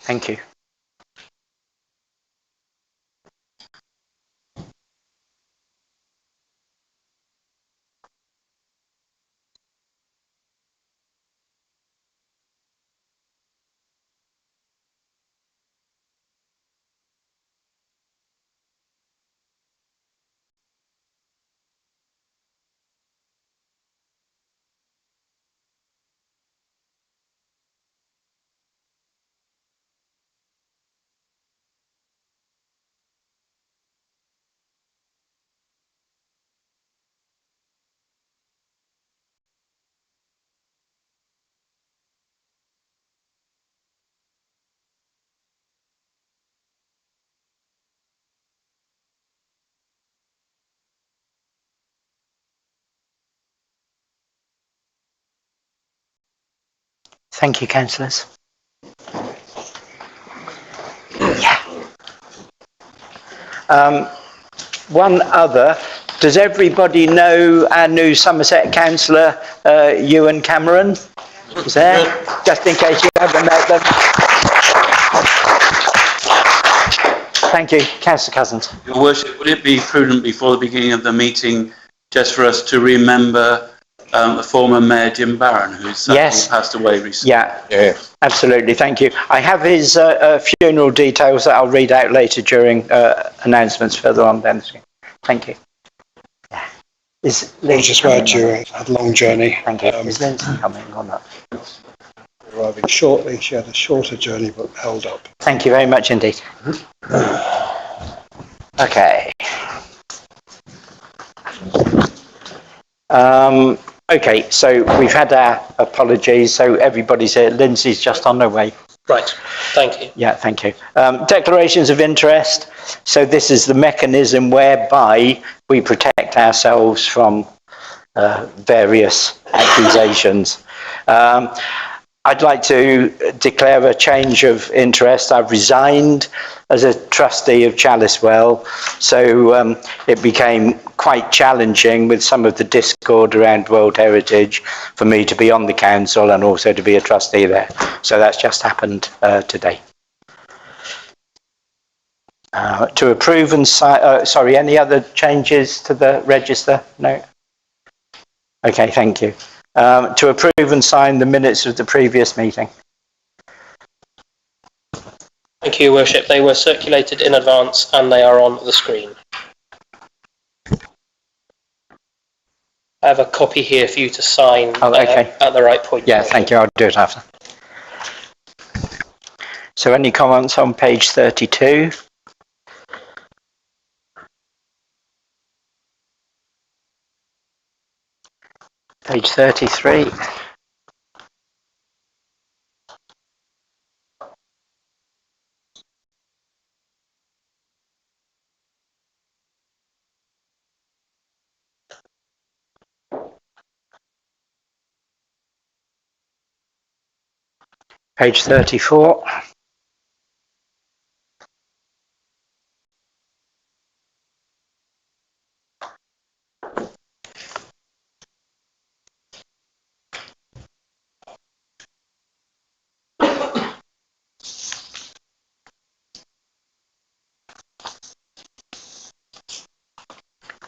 Thank you. Thank you, councillors. Yeah. One other. Does everybody know our new Somerset councillor, Ewan Cameron? Is there? Just in case you haven't met them. Thank you, Councillor Cousins. Your Worship, would it be prudent before the beginning of the meeting just for us to remember the former Mayor Jim Barron, who's passed away recently? Yeah, absolutely. Thank you. I have his funeral details that I'll read out later during announcements further on. Then, thank you. Yeah. Is Lindsay just glad you had a long journey. Thank you. Is Lindsay coming or not? Arriving shortly. She had a shorter journey but held up. Thank you very much indeed. Okay. Okay, so we've had our apologies, so everybody's here. Lindsay's just on her way. Right, thank you. Yeah, thank you. Declarations of interest. So this is the mechanism whereby we protect ourselves from various accusations. I'd like to declare a change of interest. I've resigned as a trustee of Chalicewell, so it became quite challenging with some of the discord around World Heritage for me to be on the council and also to be a trustee there. So that's just happened today. To approve and sign, sorry, any other changes to the register? No? Okay, thank you. To approve and sign the minutes of the previous meeting. Thank you, Your Worship. They were circulated in advance and they are on the screen. I have a copy here for you to sign at the right point. Yeah, thank you. I'll do it after. So any comments on page 32? Page 33. Page 34.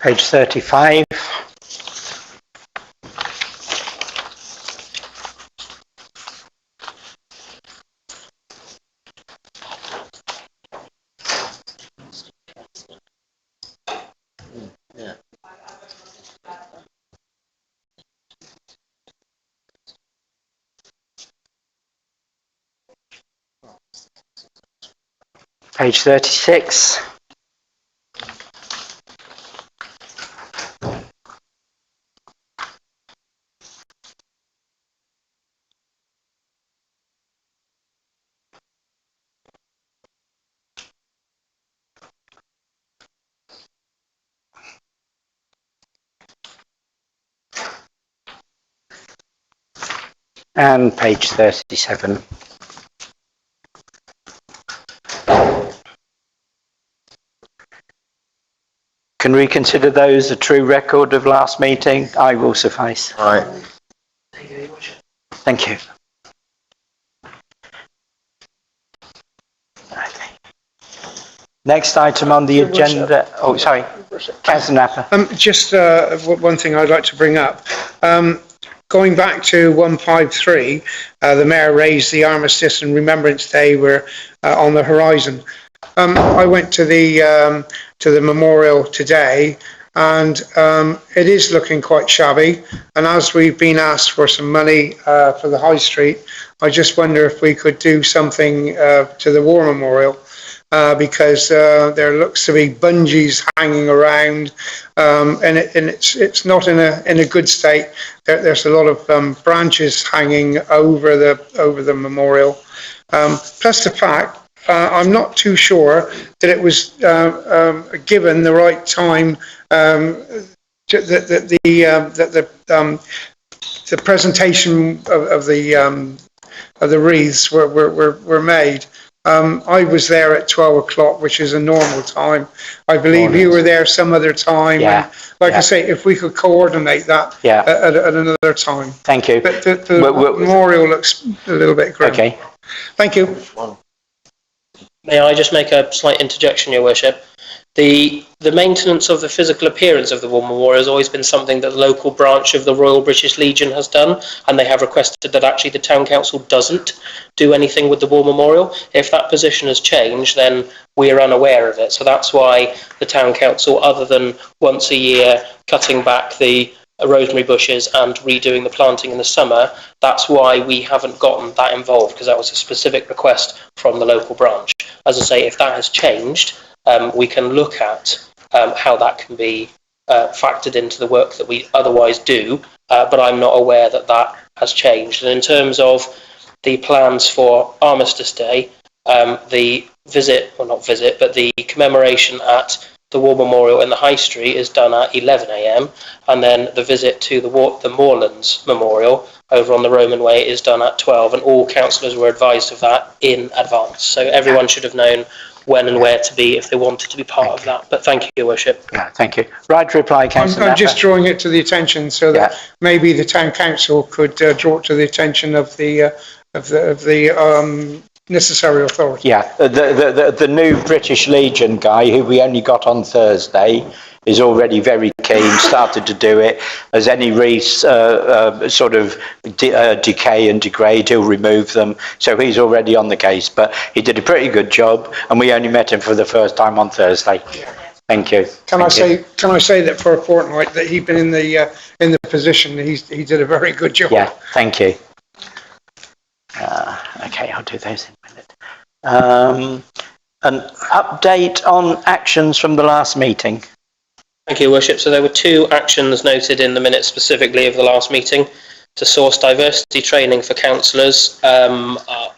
Page 35. Page 36. And page 37. Can we consider those a true record of last meeting? I will suffice. Right. Thank you. Okay. Next item on the agenda. Oh, sorry. Councillor Napper. Just one thing I'd like to bring up. Going back to 153, the Mayor raised the Armistice and Remembrance Day were on the horizon. I went to the memorial today, and it is looking quite shabby. And as we've been asked for some money for the High Street, I just wonder if we could do something to the War Memorial. Because there looks to be bungees hanging around, and it's not in a good state. There's a lot of branches hanging over the memorial. Plus the fact, I'm not too sure that it was given the right time that the presentation of the wreaths were made. I was there at 12 o'clock, which is a normal time. I believe you were there some other time. Yeah. And like I say, if we could coordinate that at another time. Thank you. But the memorial looks a little bit grim. Okay. Thank you. May I just make a slight interjection, Your Worship? The maintenance of the physical appearance of the War Memorial has always been something that the local branch of the Royal British Legion has done, and they have requested that actually the Town Council doesn't do anything with the War Memorial. If that position has changed, then we are unaware of it. So that's why the Town Council, other than once a year cutting back the rosemary bushes and redoing the planting in the summer, that's why we haven't gotten that involved, because that was a specific request from the local branch. As I say, if that has changed, we can look at how that can be factored into the work that we otherwise do, but I'm not aware that that has changed. And in terms of the plans for Armistice Day, the the commemoration at the War Memorial in the High Street is done at 11 a.m, and then the visit to the Moorlands Memorial over on the Roman Way is done at 12, and all councillors were advised of that in advance. So everyone should have known when and where to be if they wanted to be part of that. But thank you, Your Worship. Yeah, thank you. Right reply, Councillor I'm just drawing it to the attention so that maybe the Town Council could draw it to the attention of the necessary authority. Yeah, the new British Legion guy, who we only got on Thursday, is already very keen, started to do it. As any wreaths sort of decay and degrade, he'll remove them. So he's already on the case, but he did a pretty good job, and we only met him for the first time on Thursday. Thank you. Can I say that for a fortnight that he'd been in the position, he did a very good job. Yeah, thank you. Okay, I'll do those in a minute. An update on actions from the last meeting. Thank you, Your Worship. So there were 2 actions noted in the minutes specifically of the last meeting to source diversity training for councillors.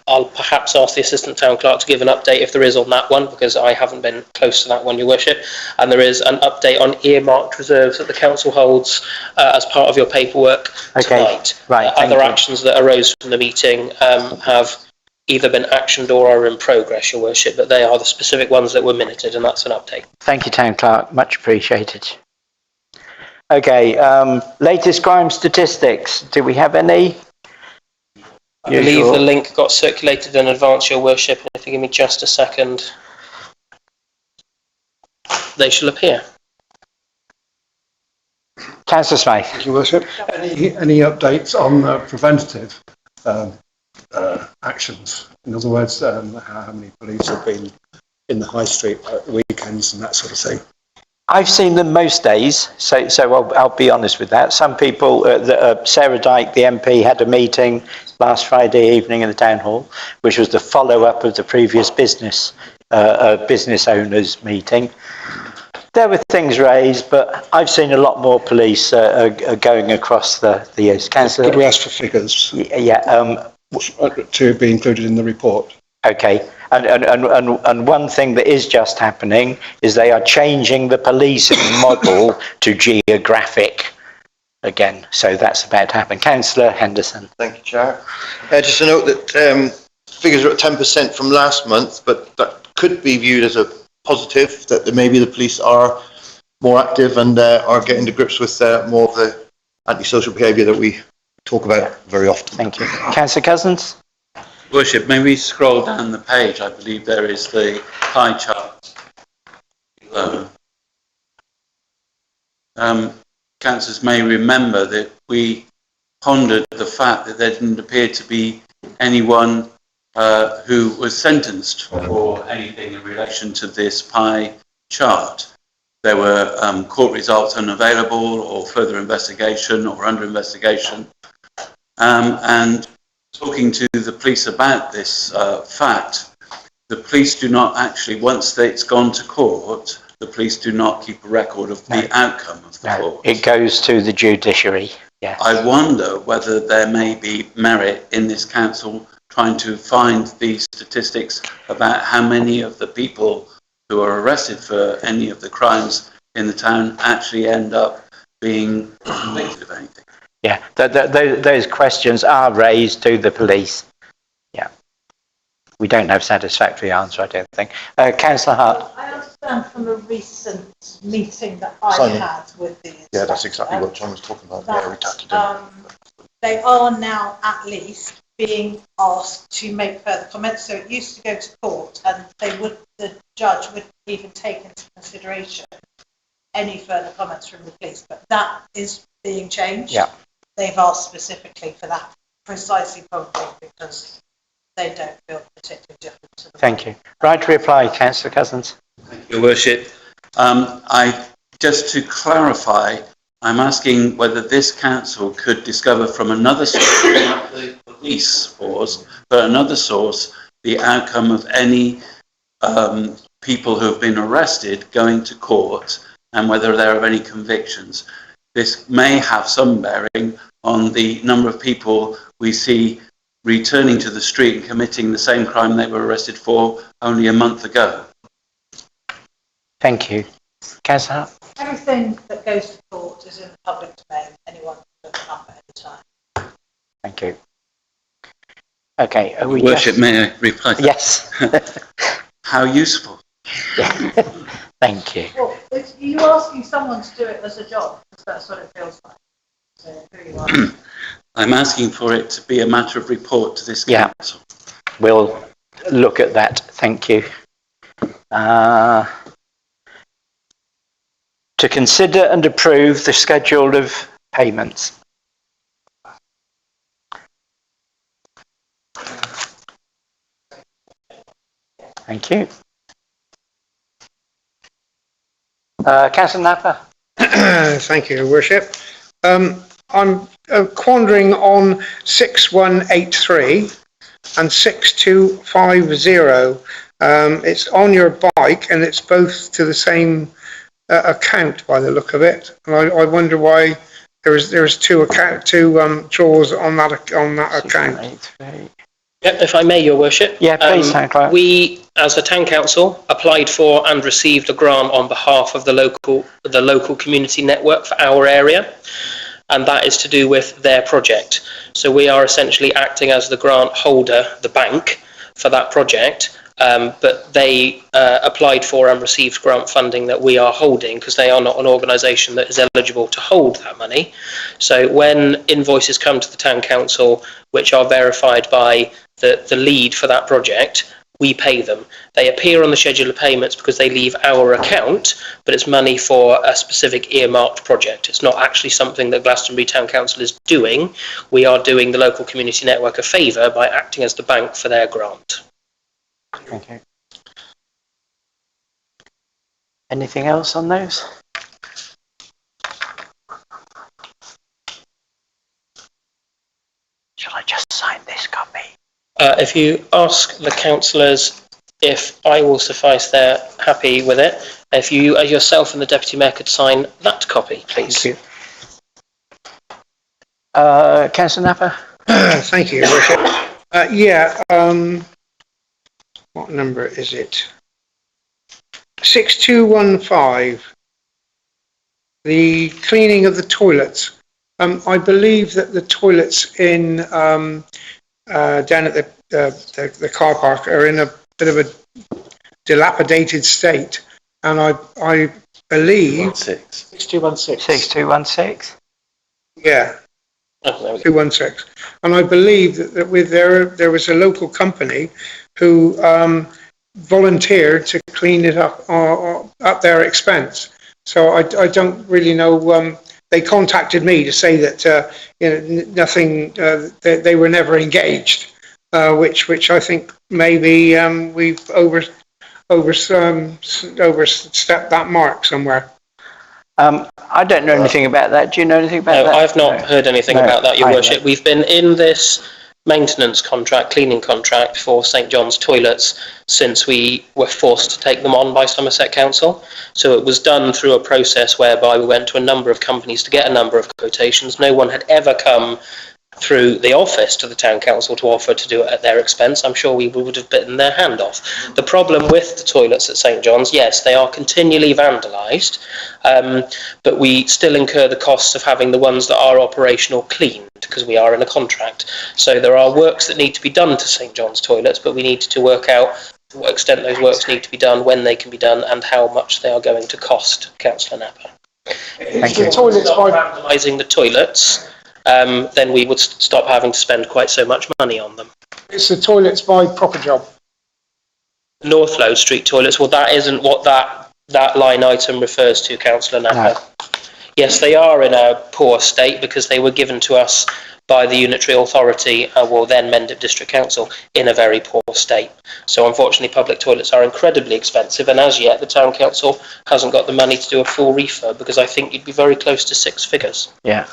I'll perhaps ask the Assistant Town Clerk to give an update if there is on that one, because I haven't been close to that one, Your Worship. And there is an update on earmarked reserves that the council holds as part of your paperwork tonight. Right. Other actions that arose from the meeting have either been actioned or are in progress, Your Worship, but they are the specific ones that were minuted, and that's an update. Thank you, Town Clerk. Much appreciated. Okay, latest crime statistics. Do we have any? I believe the link got circulated in advance, Your Worship, and if you give me just a second, they shall appear. Councillor Smythe. Thank you, Worship. Any updates on preventative actions? In other words, how many police have been in the High Street at weekends and that sort of thing? I've seen them most days, so I'll be honest with that. Some people, Sarah Dyke, the MP, had a meeting last Friday evening in the Town Hall, which was the follow-up of the previous business owners meeting. There were things raised, but I've seen a lot more police going across the years. Councillor? Could we ask for figures? Yeah. To be included in the report. Okay. And one thing that is just happening is they are changing the policing model to geographic again. So that's about to happen. Councillor Henderson. Thank you, Chair. Just to note that figures are at 10% from last month, but that could be viewed as a positive, that maybe the police are more active and are getting to grips with more of the antisocial behaviour that we talk about very often. Thank you. Councillor Cousins? Worship, may we scroll down the page? I believe there is the pie chart below. Councillors may remember that we pondered the fact that there didn't appear to be anyone who was sentenced for anything in relation to this pie chart. There were court results unavailable, or further investigation, or under investigation. And talking to the police about this fact, the police do not actually, once it's gone to court, the police do not keep a record of the outcome of the court. It goes to the judiciary. Yes. I wonder whether there may be merit in this council trying to find the statistics about how many of the people who are arrested for any of the crimes in the town actually end up being convicted of anything. Yeah, those questions are raised to the police. Yeah. We don't have a satisfactory answer, I don't think. Councillor Hart. I understand from a recent meeting that I Simon. had with the inspector, Yeah, that's exactly what John was talking about. that, Yeah, we tacked it in. they are now at least being asked to make further comments. So it used to go to court, and the judge would even take into consideration any further comments from the police. But that is being changed. Yeah. They've asked specifically for that, precisely probably because they don't feel particularly different to the Thank you. Right to reply, Councillor Cousins. Thank you, Worship. Just to clarify, I'm asking whether this council could discover from another source, not the police force, but another source, the outcome of any people who have been arrested going to court and whether there are any convictions. This may have some bearing on the number of people we see returning to the street and committing the same crime they were arrested for only a month ago. Thank you. Councillor Hart. Everything that goes to court is in the public domain. Anyone can look it up at any time. Thank you. Okay. Are we Worship, may I reply? Yes. How useful. Thank you. Well, you're asking someone to do it as a job, because that's what it feels like. So who you are. I'm asking for it to be a matter of report to this council. We'll look at that. Thank you. To consider and approve the schedule of payments. Thank you. Councillor Napper. Thank you, Your Worship. I'm quandering on 6183 and 6250. It's on your bike and it's both to the same account by the look of it. And I wonder why there's two draws on that account. Yep, if I may, Your Worship. Yeah, please, Town Clerk. We, as a town council, applied for and received a grant on behalf of the local community network for our area, and that is to do with their project. So we are essentially acting as the grant holder, the bank, for that project. But they applied for and received grant funding that we are holding because they are not an organisation that is eligible to hold that money. So when invoices come to the town council, which are verified by the lead for that project, we pay them. They appear on the schedule of payments because they leave our account, but it's money for a specific earmarked project. It's not actually something that Glastonbury Town Council is doing. We are doing the local community network a favour by acting as the bank for their grant. Thank you. Anything else on those? Shall I just sign this copy? If you ask the councillors if I will suffice, they're happy with it. If you yourself and the Deputy Mayor could sign that copy, please. Thank you. Councillor Napper? Thank you, Your Worship. What number is it? 6215. The cleaning of the toilets. I believe that the toilets in down at the car park are in a bit of a dilapidated state, and I believe, 6216. 6216. yeah, Oh, there we go. 216. And I believe that with there was a local company who volunteered to clean it up at their expense. So I don't really know. They contacted me to say that nothing. They were never engaged, which I think maybe we've overstepped that mark somewhere. I don't know anything about that. Do you know anything about No, that? I've not heard anything No, about that, Your either. Worship. We've been in this maintenance contract, cleaning contract for St John's toilets since we were forced to take them on by Somerset Council. So it was done through a process whereby we went to a number of companies to get a number of quotations. No one had ever come through the office to the town council to offer to do it at their expense. I'm sure we would have bitten their hand off. The problem with the toilets at St John's, yes, they are continually vandalised, but we still incur the costs of having the ones that are operational cleaned because we are in a contract. So there are works that need to be done to St John's toilets, but we need to work out to what extent those works need to be done, when they can be done, and how much they are going to cost, Councillor Napper. Thank you. The toilets by Vandalising the toilets, then we would stop having to spend quite so much money on them. it's the toilets by proper job. North Low Street toilets, well, that isn't what that line item refers to, Councillor Napper. No. Yes, they are in a poor state because they were given to us by the unitary authority, then Mendip District Council, in a very poor state. So unfortunately public toilets are incredibly expensive, and as yet the town council hasn't got the money to do a full refurb, because I think you'd be very close to six figures. Yeah.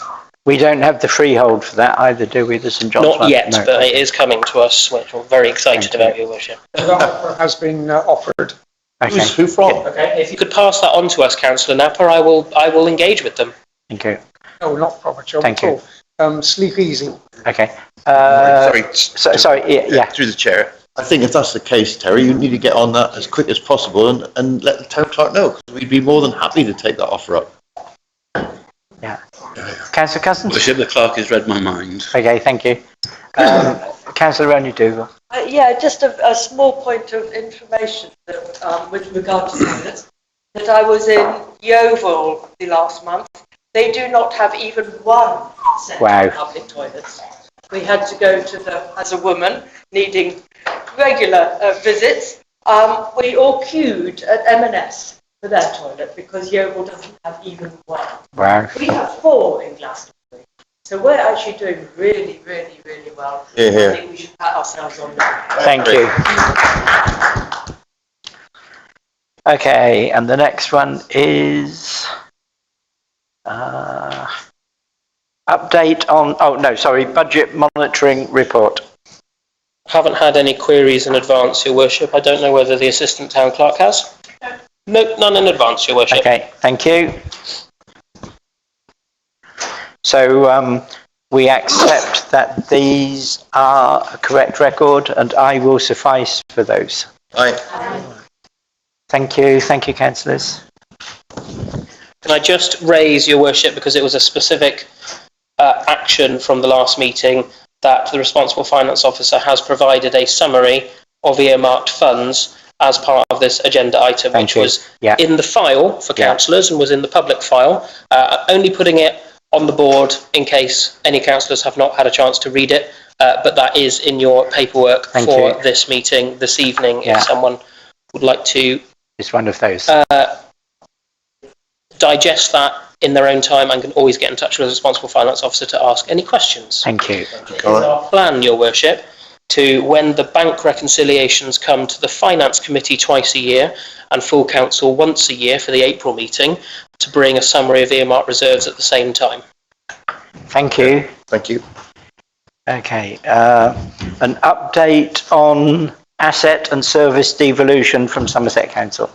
We don't have the freehold for that either, do we, the St John's Not one? yet, No. but it is coming to us, which we're very excited Thank you. about, Your Worship. That offer has been offered. Okay. Who from? Okay, if you could pass that on to us, Councillor Napper, I will engage with them. Thank you. No, not proper job Thank at all. Sleep easy. Okay. Sorry. Sorry, yeah. Through the chair. I think if that's the case, Terry, you need to get on that as quick as possible and let the town clerk know, because we'd be more than happy to take that offer up. Yeah. Councillor Cousins? Worship, the clerk has read my mind. Okay, thank you. Councillor Ronnie-Dougal. Yeah, just a small point of information that, with regard to toilets, that I was in Yeovil the last month. They do not have even one set of public toilets. We had to go to as a woman needing regular visits, we all queued at M&S for their toilet because Yeovil doesn't have even one. Wow. We have 4 in Glastonbury. So we're actually doing really, really, really well. Hear, hear. I think we should pat ourselves on the back. Thank you. Okay, and the next one is update on, budget monitoring report. Haven't had any queries in advance, Your Worship. I don't know whether the Assistant Town Clerk has. No, none in advance, Your Worship. Okay, thank you. So we accept that these are a correct record, and I will suffice for those. Aye. Thank you, councillors. Can I just raise, Your Worship, because it was a specific action from the last meeting, that the responsible finance officer has provided a summary of earmarked funds as part of this agenda item, which was in the file for councillors and was in the public file, only putting it on the board in case any councillors have not had a chance to read it, but that is in your paperwork for this meeting this evening, if someone would like to It's one of those. digest that in their own time and can always get in touch with the responsible finance officer to ask any questions. Thank you. It's our plan, Your Worship, to when the bank reconciliations come to the Finance Committee twice a year and full council once a year for the April meeting, to bring a summary of earmarked reserves at the same time. Thank you. Thank you. Okay, an update on asset and service devolution from Somerset Council.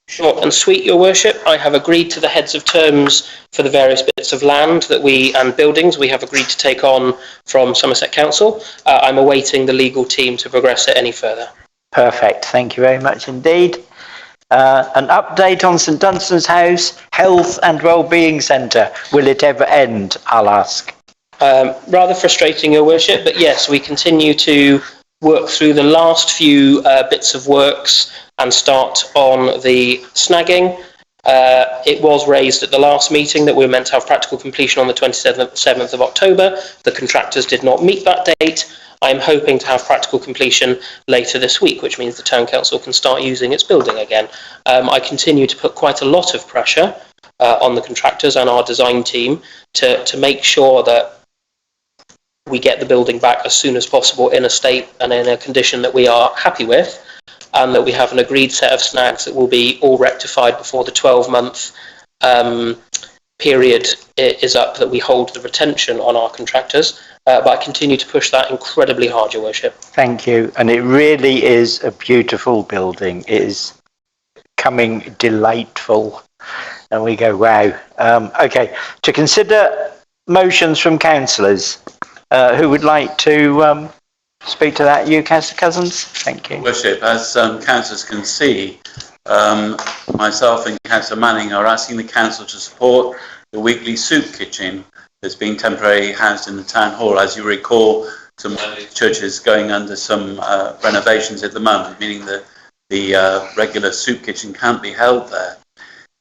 Short and sweet, Your Worship. I have agreed to the heads of terms for the various bits of land and buildings we have agreed to take on from Somerset Council. I'm awaiting the legal team to progress it any further. Perfect. Thank you very much indeed. An update on St Dunstan's House Health and Wellbeing Centre. Will it ever end, I'll ask? Rather frustrating, Your Worship, but yes, we continue to work through the last few bits of works and start on the snagging. It was raised at the last meeting that we were meant to have practical completion on the 27th of October. The contractors did not meet that date. I'm hoping to have practical completion later this week, which means the Town Council can start using its building again. I continue to put quite a lot of pressure on the contractors and our design team to make sure that we get the building back as soon as possible in a state and in a condition that we are happy with, and that we have an agreed set of snags that will be all rectified before the 12-month period is up that we hold the retention on our contractors. But I continue to push that incredibly hard, Your Worship. Thank you. And it really is a beautiful building. It is coming delightful. And we go, wow. Okay, to consider motions from councillors. Who would like to speak to that? You, Councillor Cousins? Thank you. Worship, as councillors can see, myself and Councillor Manning are asking the council to support the weekly soup kitchen that's being temporarily housed in the town hall. As you recall, some churches going under some renovations at the moment, meaning that the regular soup kitchen can't be held there.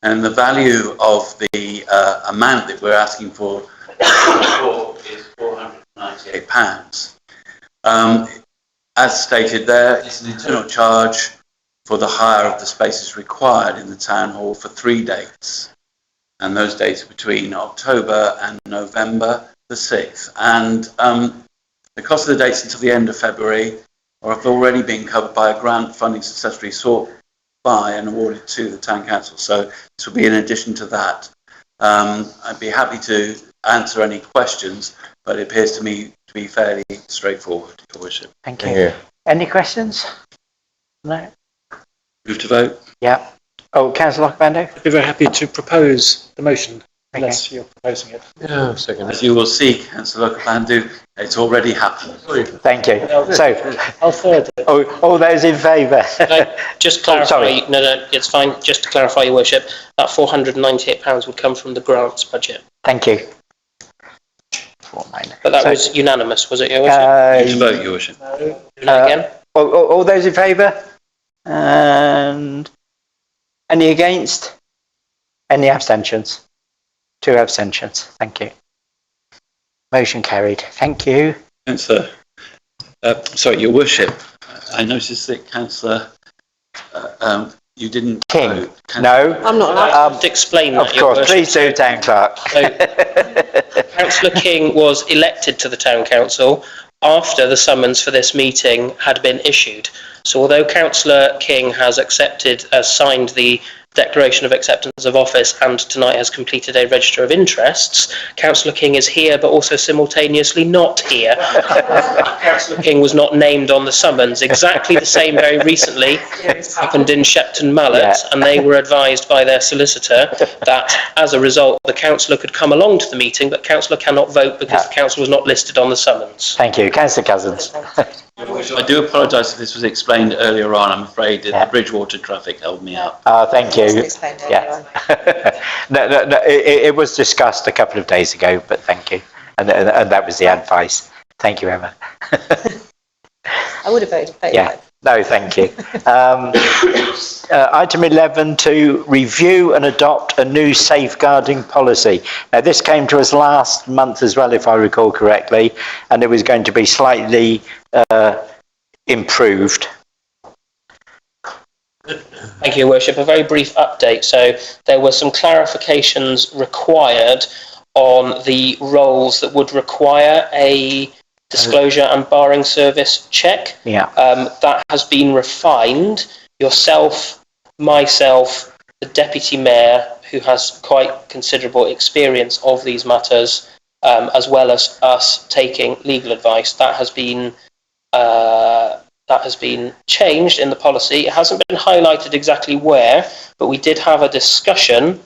And the value of the amount that we're asking for is £498. As stated there, it's an internal charge for the hire of the spaces required in the town hall for 3 dates. And those dates are between October and November the 6th. And the cost of the dates until the end of February have already been covered by a grant funding successfully sought by and awarded to the Town Council. So this will be in addition to that. I'd be happy to answer any questions, but it appears to me to be fairly straightforward, Your Worship. Thank you. Any questions? No? Move to vote. Yeah. Oh, Councillor Lockbando? I'd be very happy to propose the motion, unless you're proposing it. Yeah, second. As you will see, Councillor Lokabandu, it's already happened. Thank you. So, I'll third it. all those in favour? Just clarify, sorry. no, it's fine. Just to clarify, Your Worship, that £498 would come from the grants budget. Thank you. But that was unanimous, was it, Your Worship? Move to vote, Your Worship. Again? All those in favour? And any against? Any abstentions? 2 abstentions. Thank you. Motion carried. Thank you. Councillor, sorry, Your Worship, I noticed that Councillor, you didn't King. vote. No. I'm not allowed. Just explain that, Of Your course. Worship. Please do, Town Clerk. Councillor King was elected to the Town Council after the summons for this meeting had been issued. So although Councillor King has signed the Declaration of Acceptance of Office and tonight has completed a Register of Interests, Councillor King is here but also simultaneously not here. Councillor King was not named on the summons. Exactly the same very recently happened in Shepton Mallet, and they were advised by their solicitor that as a result the councillor could come along to the meeting, but councillor cannot vote because the councillor was not listed on the summons. Thank you. Councillor Cousins. I do apologise if this was explained earlier on. I'm afraid that the Bridgewater traffic held me up. Thank you. Yeah. No, it was discussed a couple of days ago, but thank you. And that was the advice. Thank you, Emma. I would have voted in favour. Yeah. No, thank you. Item 11, to review and adopt a new safeguarding policy. Now, this came to us last month as well, if I recall correctly, and it was going to be slightly improved. Thank you, Your Worship. A very brief update. So there were some clarifications required on the roles that would require a disclosure and barring service check. Yeah. That has been refined. Yourself, myself, the Deputy Mayor, who has quite considerable experience of these matters, as well as us taking legal advice, that has been changed in the policy. It hasn't been highlighted exactly where, but we did have a discussion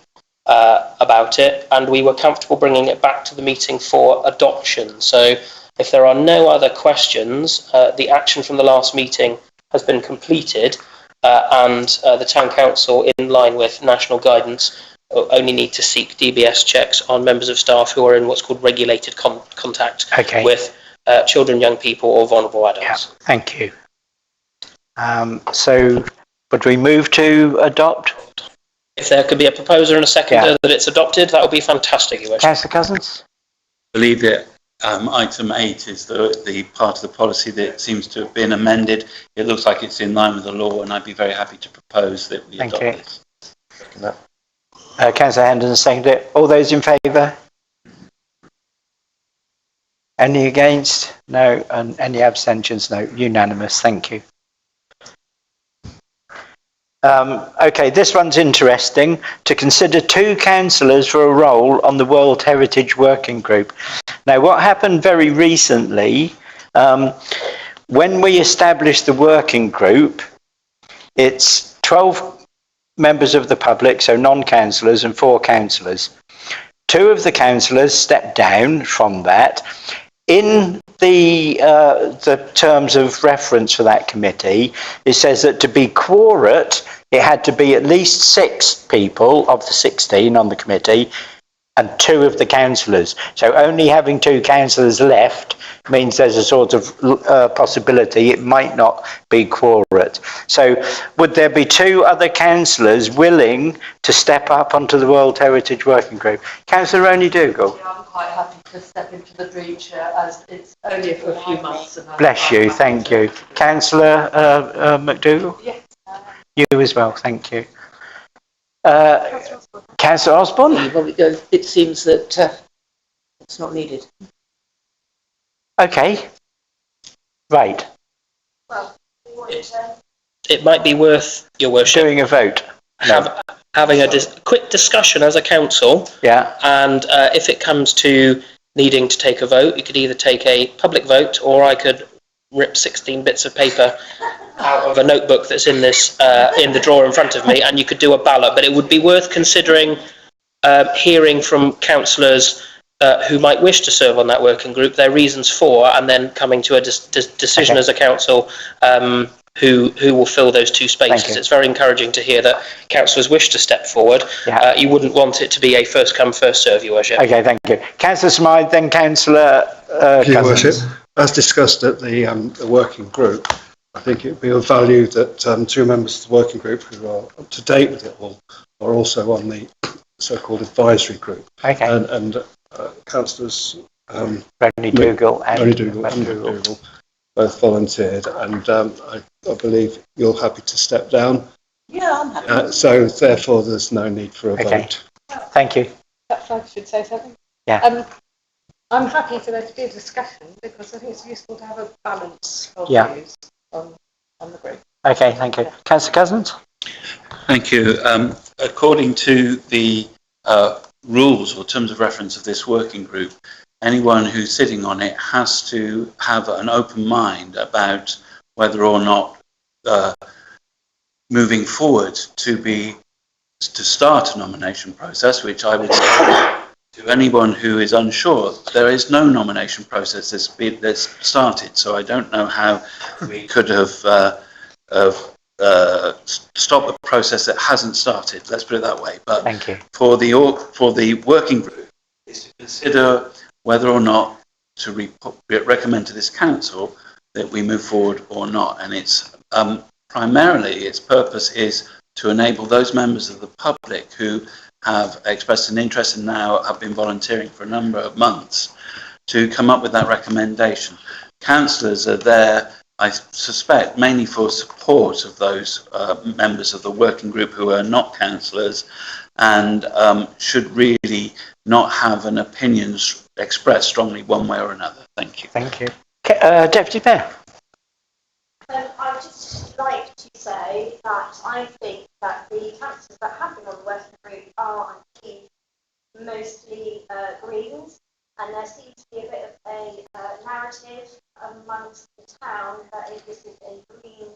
about it, and we were comfortable bringing it back to the meeting for adoption. So if there are no other questions, the action from the last meeting has been completed, and the Town Council, in line with national guidance, only need to seek DBS checks on members of staff who are in what's called regulated contact with children, young people or vulnerable adults. Yeah, thank you. So would we move to adopt? If there could be a proposer and a seconder that it's adopted, that would be fantastic, Your Worship. Councillor Cousins? I believe that item 8 is the part of the policy that seems to have been amended. It looks like it's in line with the law, and I'd be very happy to propose that we adopt this. Councillor Hendon seconded it. All those in favour? Any against? No. And any abstentions? No. Unanimous. Thank you. Okay, this one's interesting. To consider 2 councillors for a role on the World Heritage Working Group. Now, what happened very recently, when we established the working group, it's 12 members of the public, so non-councillors, and 4 councillors. 2 of the councillors stepped down from that. In the terms of reference for that committee, it says that to be quorate, it had to be at least 6 people of the 16 on the committee and 2 of the councillors. So only having 2 councillors left means there's a sort of possibility it might not be quorate. So would there be 2 other councillors willing to step up onto the World Heritage Working Group? Councillor Ronnie Dougal. Yeah, I'm quite happy to step into the breach as it's only for a few months. And Bless you, thank you. Councillor McDougall? Yes. You as well, thank you. Councillor Osborne? It seems that it's not needed. Okay. Right. Well, It might be worth, Your Worship, Doing a vote. having a quick discussion as a council. Yeah. And if it comes to needing to take a vote, you could either take a public vote, or I could rip 16 bits of paper out of a notebook that's in this in the drawer in front of me, and you could do a ballot. But it would be worth considering hearing from councillors who might wish to serve on that working group, their reasons for, and then coming to a decision as a council who will fill those 2 spaces. It's very encouraging to hear that councillors wish to step forward. Yeah. You wouldn't want it to be a first come, first serve, Your Worship. Okay, thank you. Councillor Smythe, then Councillor Your Worship, Cousins. as discussed at the working group, I think it would be of value that 2 members of the working group who are up to date with it all are also on the so-called advisory group. Okay. And councillors Ronnie Dougal and Dougal both volunteered, and I believe you're happy to step down. Yeah, I'm happy. So therefore, there's no need for a vote. Thank you. Perhaps I should say something. Yeah. I'm happy for there to be a discussion because I think it's useful to have a balance of views on the group. Okay, thank you. Councillor Cousins? Thank you. According to the rules or terms of reference of this working group, anyone who's sitting on it has to have an open mind about whether or not moving forward to start a nomination process, which I would say to anyone who is unsure, there is no nomination process that's started. So I don't know how we could have stopped the process that hasn't started. Let's put it that way. But thank you. For the working group is to consider whether or not to recommend to this council that we move forward or not. And it's primarily its purpose is to enable those members of the public who have expressed an interest and now have been volunteering for a number of months to come up with that recommendation. Councillors are there, I suspect, mainly for support of those members of the working group who are not councillors and should really not have an opinion expressed strongly one way or another. Thank you. Thank you. Deputy Mayor. I'd just like to say that I think that the councillors that have been on the working group are, I think, mostly Greens, and there seems to be a bit of a narrative amongst the town that this is a green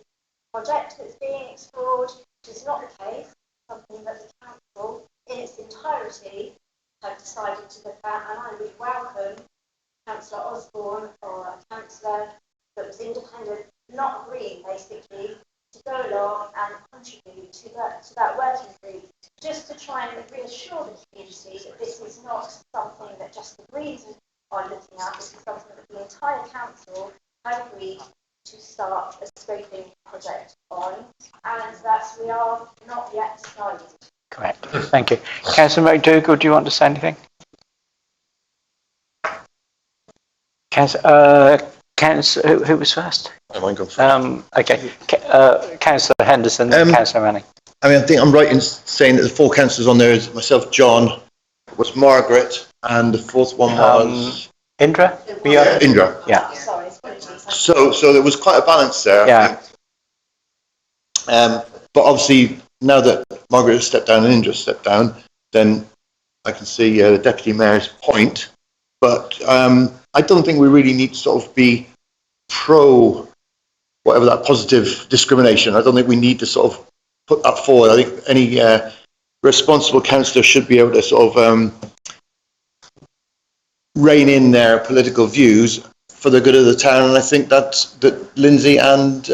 project that's being explored, which is not the case. Something that the council in its entirety have decided to look at, and I would welcome Councillor Osborne or a councillor that was independent, not green basically, to go along and contribute to that working group, just to try and reassure the community that this is not something that just the Greens are looking at, this is something that the entire council have agreed to start a scoping project on, and that we are not yet decided. Correct. Thank you. Councillor McDougall, do you want to say anything? Who was first? I might go first. Okay. Councillor Henderson, then Councillor Manning. I mean, I think I'm right in saying that the 4 councillors on there is myself, John, was Margaret, and the 4th one was Indra. Indra. Yeah. So there was quite a balance there. Yeah. I think. But obviously, now that Margaret has stepped down and Indra stepped down, then I can see the deputy mayor's point. But I don't think we really need to sort of be pro whatever that positive discrimination. I don't think we need to sort of put that forward. I think any responsible councillor should be able to sort of rein in their political views for the good of the town, and I think that Lindsay and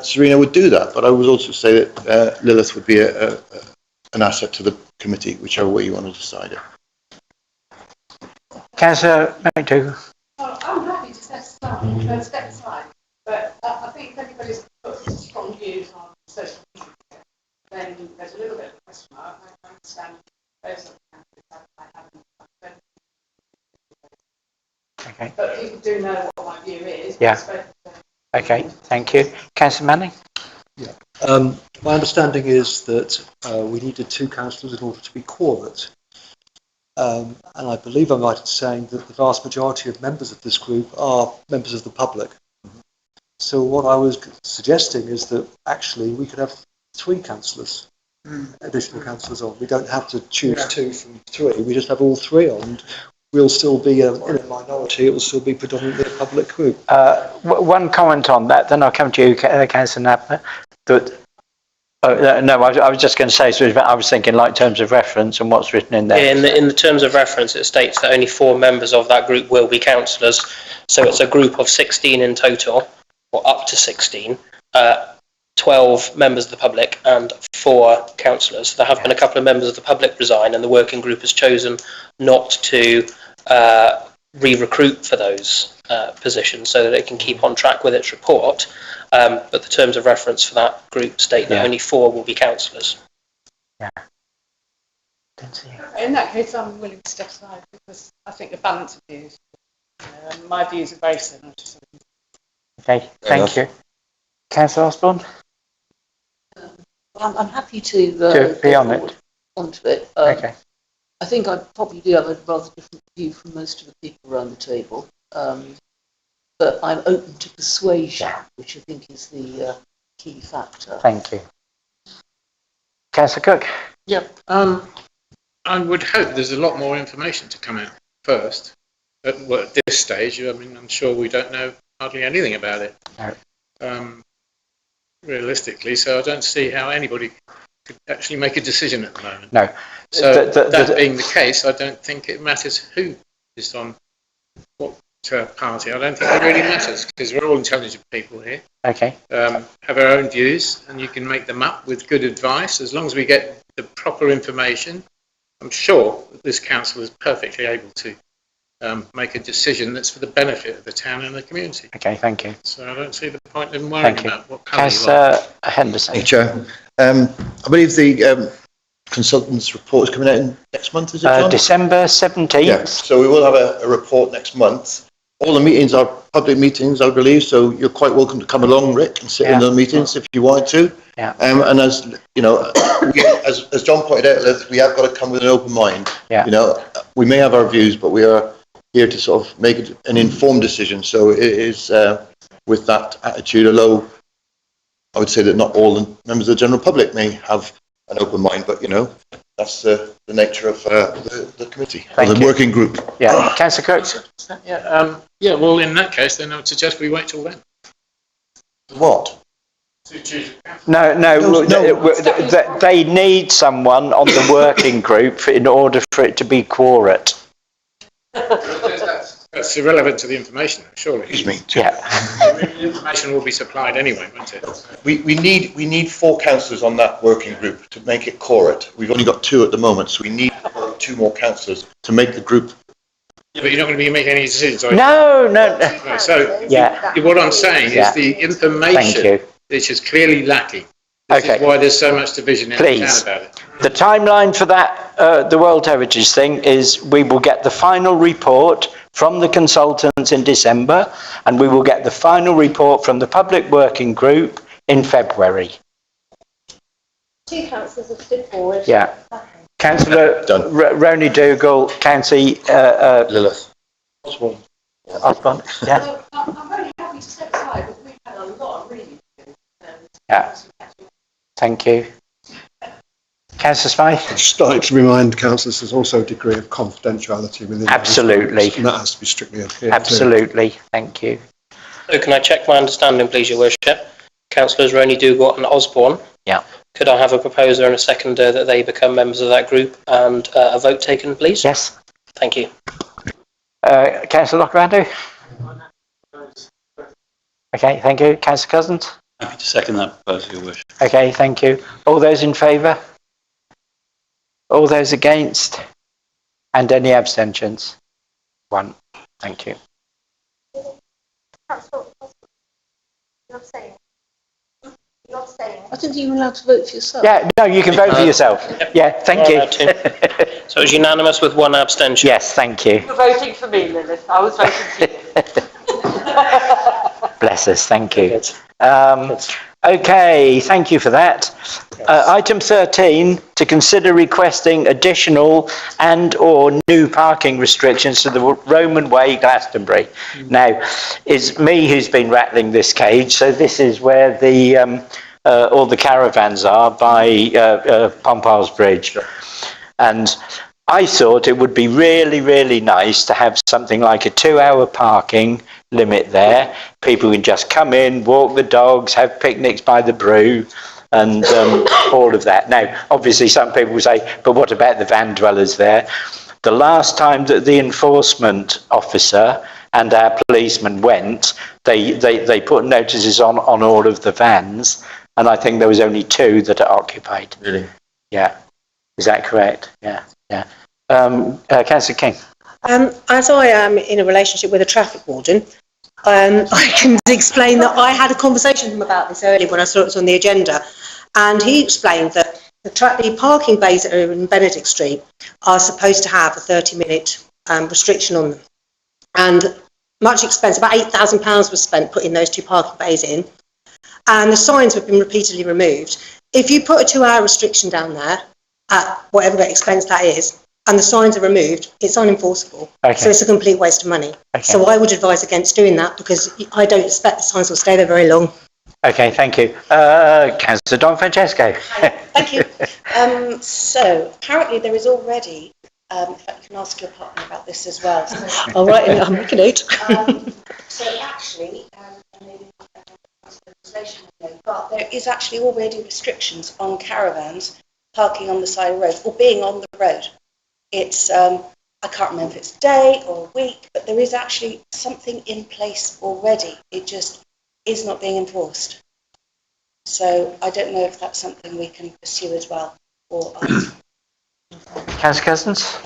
Serena would do that. But I would also say that Lilith would be an asset to the committee, whichever way you want to decide it. Councillor McDougall. I'm happy to step aside, but I think if everybody's put strong views on social media, then there's a little bit of a question mark. I understand those of the candidates I haven't. Okay. But people do know what my view is. Yeah. Okay, thank you. Councillor Manning? Yeah. My understanding is that we needed 2 councillors in order to be quorate. And I believe I'm right in saying that the vast majority of members of this group are members of the public. So what I was suggesting is that actually we could have 3 councillors, additional councillors on. We don't have to choose 2 from 3. We just have all 3 on. We'll still be in a minority. It will still be predominantly a public group. One comment on that, then I'll come to you, Councillor Napper. I was just going to say, so I was thinking like terms of reference and what's written in there. Yeah, in the terms of reference, it states that only 4 members of that group will be councillors. So it's a group of 16 in total, or up to 16. 12 members of the public and 4 councillors. There have been a couple of members of the public resign, and the working group has chosen not to re-recruit for those positions so that it can keep on track with its report. But the terms of reference for that group state that only 4 will be councillors. Yeah. In that case, I'm willing to step aside because I think the balance of views, my views are very similar to some. Okay, thank you. Councillor Osborne? I'm happy to be on it. Onto it. Okay. I think I probably do have a rather different view from most of the people around the table, but I'm open to persuasion, which I think is the key factor. Thank you. Councillor Cook? Yeah, I would hope there's a lot more information to come out first. At this stage, I mean, I'm sure we don't know hardly anything about it. No. Realistically, so I don't see how anybody could actually make a decision at the moment. No. So that being the case, I don't think it matters who is on what party. I don't think it really matters because we're all intelligent people here. Okay. Have our own views, and you can make them up with good advice as long as we get the proper information. I'm sure that this council is perfectly able to make a decision that's for the benefit of the town and the community. Okay, thank you. So I don't see the point in worrying about what colour you are. Councillor Henderson. Thank you, Chair. I believe the consultant's report is coming out next month, is it, John? December 17th. Yeah, so we will have a report next month. All the meetings are public meetings, I believe, so you're quite welcome to come along, Rick, and sit in the meetings if you wanted to. Yeah. And as you know, as John pointed out, we have got to come with an open mind. Yeah. You know, we may have our views, but we are here to sort of make an informed decision. So it is with that attitude, although I would say that not all the members of the general public may have an open mind, but you know, that's the nature of the committee, or the working group. Yeah, Councillor Cook. Yeah, well, in that case, then I would suggest we wait till then. What? No, they need someone on the working group in order for it to be quorate. That's irrelevant to the information, surely. Excuse me. Yeah. The information will be supplied anyway, won't it? We need 4 councillors on that working group to make it quorate. We've only got 2 at the moment, so we need 2 more councillors to make the group. Yeah, but you're not going to be making any decisions, are you? No. So what I'm saying is the information which is clearly lacking. This Okay. is why there's so much division in the Please. town about it. The timeline for that, the World Heritage thing, is we will get the final report from the consultants in December, and we will get the final report from the Public Working Group in February. 2 councillors have stood forward. Yeah. Councillor Roni Dougal, Councillor Lilith. Osborne. Yeah. So, I'm very happy to step aside, but we've had a lot of reading to do. Yeah. Thank you. Councillor Smythe? I'd just like to remind councillors there's also a degree of confidentiality within Absolutely. those, and that has to be strictly adhered to. Absolutely. Thank you. So can I check my understanding, please, Your Worship? Councillors Roni Dougal and Osborne. Yeah. Could I have a proposer and a seconder that they become members of that group and a vote taken, please? Yes. Thank you. Councillor Lockrando? Okay, thank you. Councillor Cousins? Happy to second that proposal, Your Worship. Okay, thank you. All those in favour? All those against? And any abstentions? 1. Thank you. You're saying. You're saying. I didn't think you were allowed to vote for yourself. Yeah, no, you can vote for yourself. Yeah, thank you. So it was unanimous with 1 abstention. Yes, thank you. You're voting for me, Lilith. I was voting for you. Bless us, thank you. Okay, thank you for that. Item 13, to consider requesting additional and or new parking restrictions to the Roman Way, Glastonbury. Now, it's me who's been rattling this cage, so this is where the all the caravans are by Pompiles Bridge. And I thought it would be really, really nice to have something like a 2-hour parking limit there. People can just come in, walk the dogs, have picnics by the brew, and all of that. Now, obviously, some people will say, but what about the van dwellers there? The last time that the enforcement officer and our policeman went, they put notices on all of the vans, and I think there was only 2 that are occupied. Really? Yeah. Is that correct? Yeah. Yeah. Councillor King. As I am in a relationship with a traffic warden, I can explain that I had a conversation with him about this earlier when I saw it was on the agenda, and he explained that the parking bays that are in Benedict Street are supposed to have a 30-minute restriction on them, and much expense, about £8,000 was spent putting those 2 parking bays in, and the signs have been repeatedly removed. If you put a 2-hour restriction down there, at whatever expense that is, and the signs are removed, it's unenforceable. Okay. So it's a complete waste of money. Okay. So I would advise against doing that because I don't expect the signs will stay there very long. Okay, thank you. Councillor Don Francesco. Thank you. So apparently there is already, in fact you can ask your partner about this as well. I'll write it, I'll make a note. So actually, maybe but there is actually already restrictions on caravans parking on the side of the road or being on the road. It's, I can't remember if it's a day or a week, but there is actually something in place already. It just is not being enforced. So I don't know if that's something we can pursue as well. Or Councillor Cousins?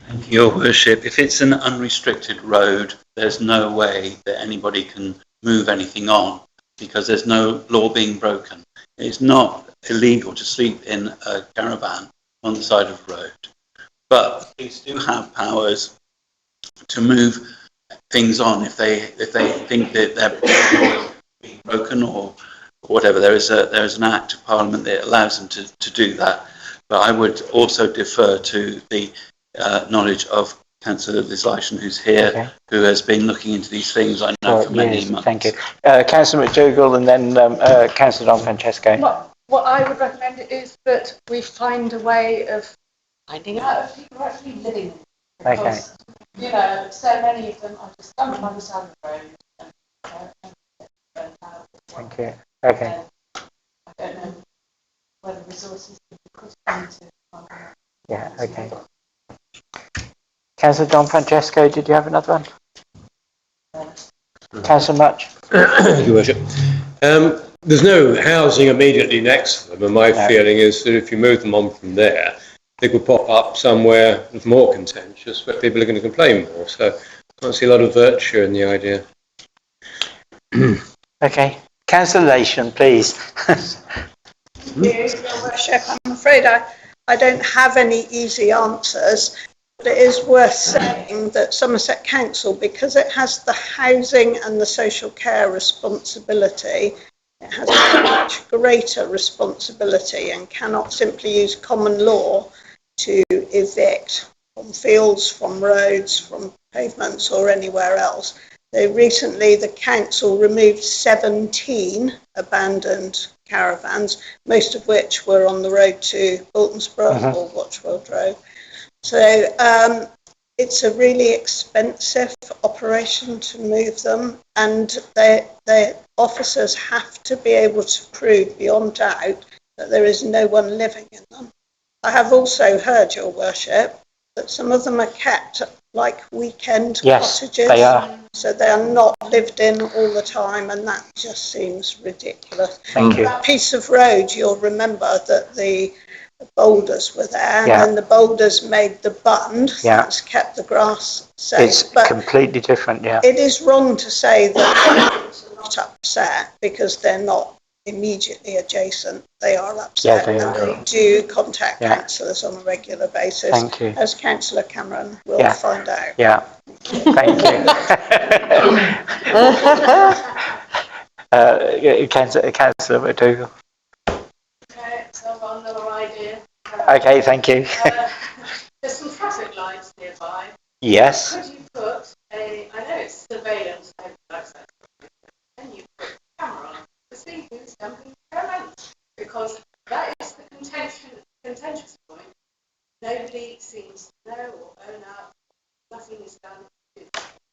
Thank you, Your Worship. If it's an unrestricted road, there's no way that anybody can move anything on because there's no law being broken. It's not illegal to sleep in a caravan on the side of the road. But police do have powers to move things on if they think that they're being broken or whatever. There is an act of Parliament that allows them to do that. But I would also defer to the knowledge of Councillor Leslation, who's here, okay, who has been looking into these things, I know, for many months. Thank you. Councillor McDougall and then Councillor Don Francesco. What I would recommend is that we find a way of finding out if people are actually living in it. Because, you know, so many of them are just dumped on the side of the road. Thank you. Okay. I don't know whether resources could be put into. Yeah, okay. Councillor Don Francesco, did you have another one? Councillor Much? Thank you, Worship. There's no housing immediately next to them, and my feeling is that if you move them on from there, they could pop up somewhere that's more contentious, where people are going to complain more. So I can't see a lot of virtue in the idea. Okay. Cancellation, please. Your Worship, I'm afraid I don't have any easy answers, but it is worth saying that Somerset Council, because it has the housing and the social care responsibility, it has a much greater responsibility and cannot simply use common law to evict from fields, from roads, from pavements or anywhere else. Recently, the council removed 17 abandoned caravans, most of which were on the road to Boltonsborough or Watchwell Road. So it's a really expensive operation to move them, and the officers have to be able to prove beyond doubt that there is no one living in them. I have also heard, Your Worship, that some of them are kept like weekend cottages. They are. So they are not lived in all the time, and that just seems ridiculous. Thank you. That piece of road, you'll remember that the boulders were there, Yeah. and then the boulders made the bund. Yeah. That's kept the grass safe. It's but completely different, yeah. it is wrong to say that they're not upset because they're not immediately adjacent. They are upset, Yeah, they and are. they do contact Yeah. councillors on a regular basis. Thank you. As Councillor Cameron will Yeah. find out. Yeah. Thank you. Councillor McDougall. Okay, so I've got another idea. Okay, thank you. There's some traffic lights nearby. Yes. Could you put I know it's surveillance, and you put a camera on to see who's dumping caravans? Because that is the contentious point. Nobody seems to know or own up. Nothing is done.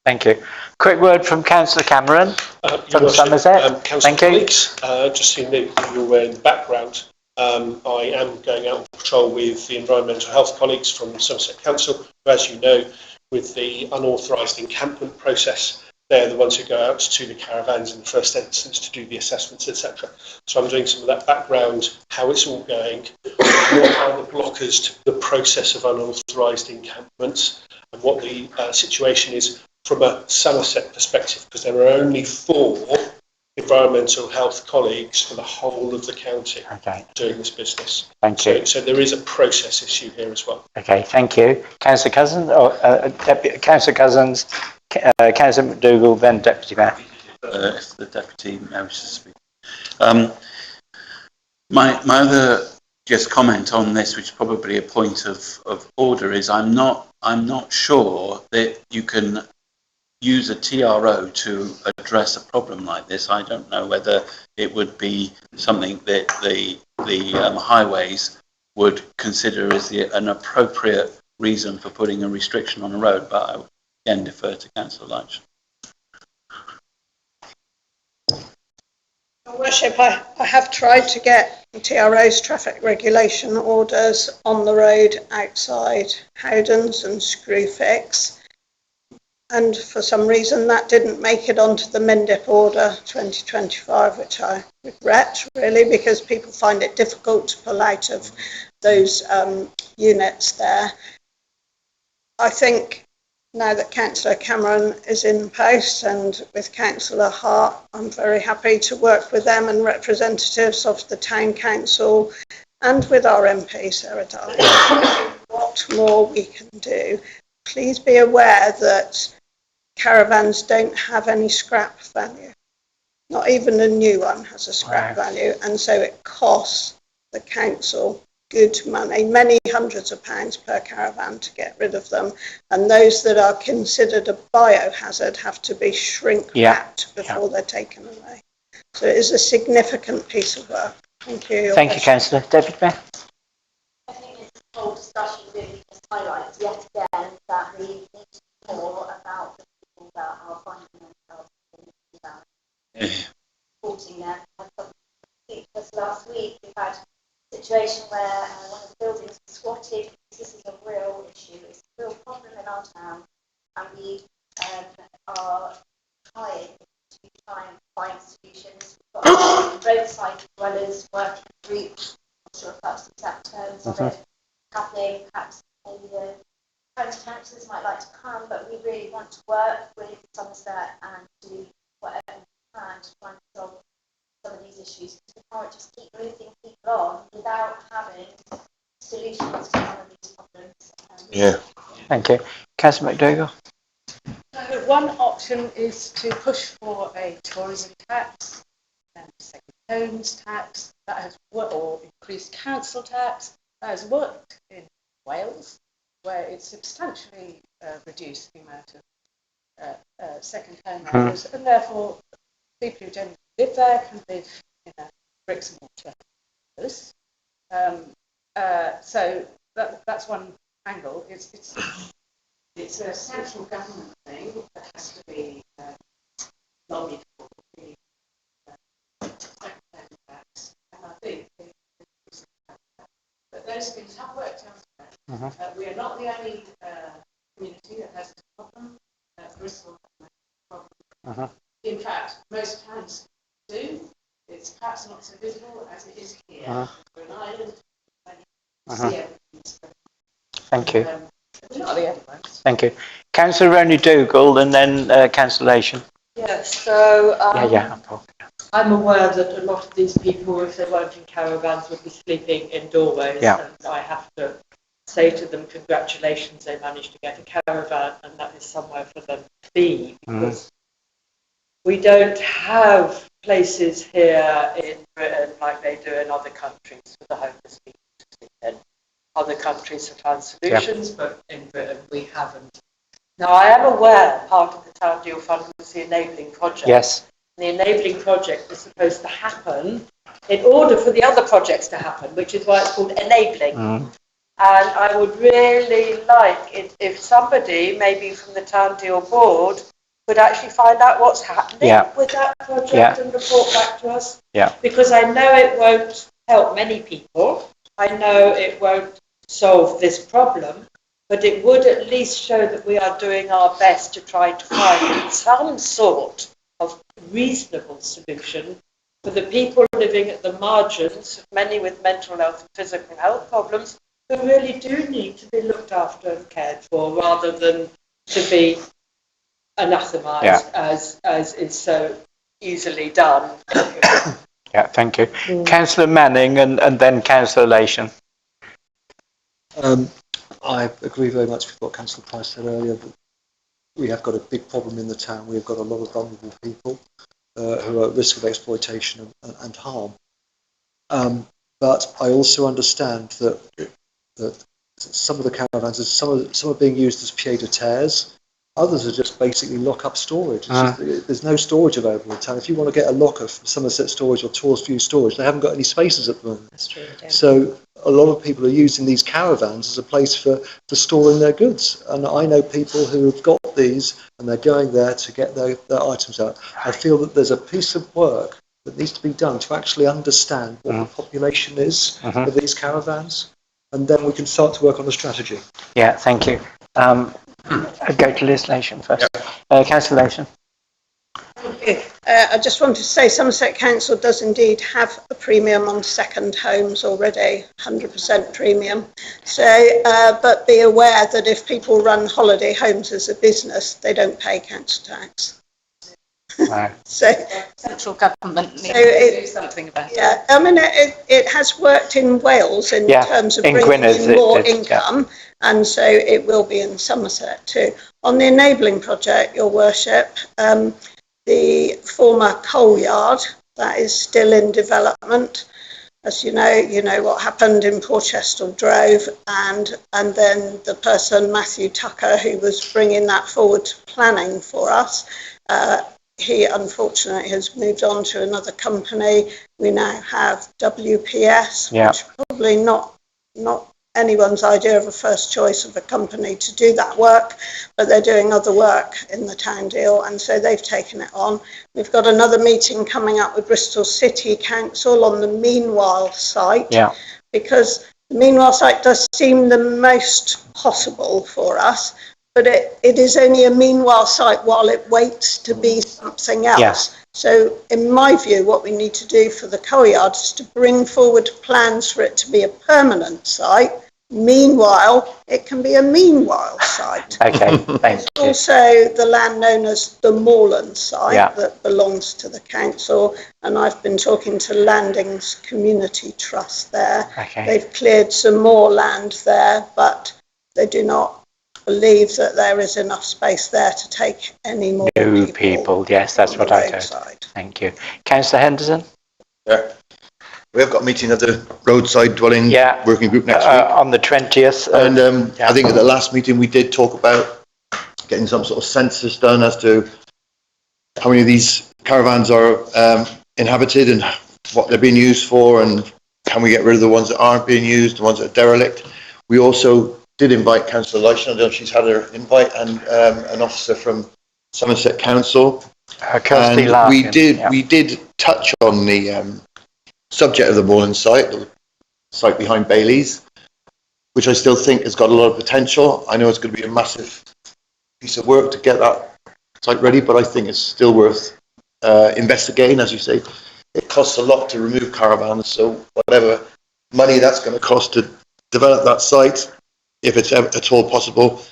Thank you. Quick word from Councillor Cameron from Somerset. Thank you. Colleagues, just so you're aware in the background, I am going out on patrol with the environmental health colleagues from Somerset Council, who, as you know, with the unauthorised encampment process, they're the ones who go out to the caravans in the first instance to do the assessments, etc. So I'm doing some of that background, how it's all going, what are the blockers to the process of unauthorised encampments, and what the situation is from a Somerset perspective, because there are only 4 environmental health colleagues for the whole of the county doing this business. Thank you. So there is a process issue here as well. Okay, thank you. Councillor Cousins, Councillor Cousins, Councillor McDougall, then Deputy Mayor. If the Deputy Mayor wishes to speak. My other just comment on this, which is probably a point of order, is I'm not sure that you can use a TRO to address a problem like this. I don't know whether it would be something that the highways would consider as an appropriate reason for putting a restriction on a road, but I would again defer to Councillor Leitch. Your Worship, I have tried to get TRO's traffic regulation orders on the road outside Howdens and Screwfix, and for some reason that didn't make it onto the Mendip order 2025, which I regret really, because people find it difficult to pull out of those units there. I think now that Councillor Cameron is in post and with Councillor Hart, I'm very happy to work with them and representatives of the Town Council and with our MP, Sarah Dye, what more we can do. Please be aware that caravans don't have any scrap value. Not even a new one has a scrap value, and so it costs the council good money, many hundreds of pounds per caravan to get rid of them, and those that are considered a biohazard have to be shrink wrapped before they're taken away. So it is a significant piece of work. Thank you. Thank you, Councillor. Deputy Mayor. I think this whole discussion really just highlights yet again that we need to know more about the people that are finding themselves in supporting them. Just last week we had a situation where one of the buildings was squatted. This is a real issue. It's a real problem in our town, and we are trying to find solutions. We've got roadside dwellers working groups. I'm not sure if that's the exact terms of it happening. Perhaps maybe the county councillors might like to come, but we really want to work with Somerset and do whatever we can to try and solve some of these issues, because we can't just keep moving people on without having solutions to some of these problems. Yeah. Thank you. Councillor McDougall? So one option is to push for a tourism tax and second homes tax that has worked, or increased council tax that has worked in Wales, where it's substantially reduced the amount of second home owners, and therefore people who generally live there can live in a bricks and mortar house. So that's one angle. It's a central government thing that has to be lobbied for the second tax, and I think but those things have worked elsewhere. We are not the only community that has this problem. Bristol has a problem. In fact, most towns do. It's perhaps not so visible as it is here. We're an island. See everything. Thank you. We're not the only ones. Thank you. Councillor Ronnie Dougal and then cancellation. Yes, so I'm I'm aware that a lot of these people, if they weren't in caravans, would be sleeping in doorways. Yeah. And I have to say to them, congratulations, they managed to get a caravan, and that is somewhere for them to be, because we don't have places here in Britain like they do in other countries for the homeless people to sleep in. Other countries have found solutions, but in Britain we haven't. Now, I am aware part of the Town Deal Fund was the enabling project. Yes. The enabling project is supposed to happen in order for the other projects to happen, which is why it's called enabling. And I would really like it if somebody, maybe from the Town Deal Board, could actually find out what's happening with that project and report back to us. Because I know it won't help many people. I know it won't solve this problem, but it would at least show that we are doing our best to try to find some sort of reasonable solution for the people living at the margins, many with mental health and physical health problems, who really do need to be looked after and cared for, rather than to be anathematized as is so easily done. Thank you. Councillor Manning and then cancellation. I agree very much with what Councillor Price said earlier. That we have got a big problem in the town. We have got a lot of vulnerable people who are at risk of exploitation and harm. But I also understand that some of the caravans, some are being used as pied-à-terres. Others are just basically lock-up storage. There's no storage available in town. If you want to get a locker from Somerset Storage or Tors View Storage, they haven't got any spaces at the moment. That's true. So a lot of people are using these caravans as a place for storing their goods. And I know people who have got these and they're going there to get their items out. I feel that there's a piece of work that needs to be done to actually understand what the population is of these caravans. And then we can start to work on the strategy. Yeah, thank you. I'll go to legislation first. Cancellation. I just wanted to say Somerset Council does indeed have a premium on second homes already, 100% premium. So, but be aware that if people run holiday homes as a business, they don't pay council tax. Right. So central government needs to do something about it. Yeah, I mean, it has worked in Wales in terms of bringing in more income, and so it will be in Somerset too. On the enabling project, Your Worship, the former coal yard, that is still in development. As you know what happened in Porchester Drove, and then the person, Matthew Tucker, who was bringing that forward to planning for us, he unfortunately has moved on to another company. We now have WPS, which probably not anyone's idea of a first choice of a company to do that work, but they're doing other work in the town deal, and so they've taken it on. We've got another meeting coming up with Bristol City Council on the Meanwhile site, because the Meanwhile site does seem the most possible for us, but it is only a meanwhile site while it waits to be something else. So in my view, what we need to do for the coal yard is to bring forward plans for it to be a permanent site, Meanwhile, it can be a meanwhile site. Okay, thank you. Also, the land known as the Moorland site Yeah. that belongs to the council, and I've been talking to Landings Community Trust there. Okay. They've cleared some more land there, but they do not believe that there is enough space there to take any more New people, yes, that's what I heard. roadside. Thank you. Councillor Henderson? Yeah. We have got a meeting of the roadside dwelling Yeah. working group next week. On the 20th. And yeah. I think at the last meeting we did talk about getting some sort of census done as to how many of these caravans are inhabited and what they're being used for, and can we get rid of the ones that aren't being used, the ones that are derelict. We also did invite Councillor Leishman, I don't know if she's had her invite, and an officer from Somerset Council. Kirsty And Larkin, we did touch on the subject of the Moorland site, the site behind Bailey's, which I still think has got a lot of potential. I know it's going to be a massive piece of work to get that site ready, but I think it's still worth investigating. As you say, it costs a lot to remove caravans, so whatever money that's going to cost to develop that site, if it's at all possible,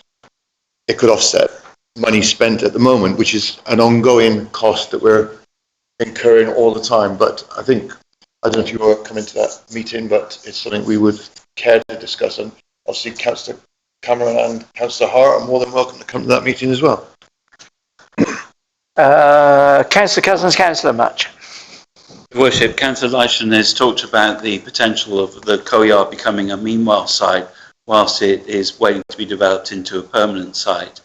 it could offset money spent at the moment, which is an ongoing cost that we're incurring all the time. But I think, I don't know if you were coming to that meeting, but it's something we would care to discuss. And obviously Councillor Cameron and Councillor Hart are more than welcome to come to that meeting as well. Councillor Cousins, Councillor Much. Worship, Councillor Leishman has talked about the potential of the courtyard becoming a meanwhile site whilst it is waiting to be developed into a permanent site.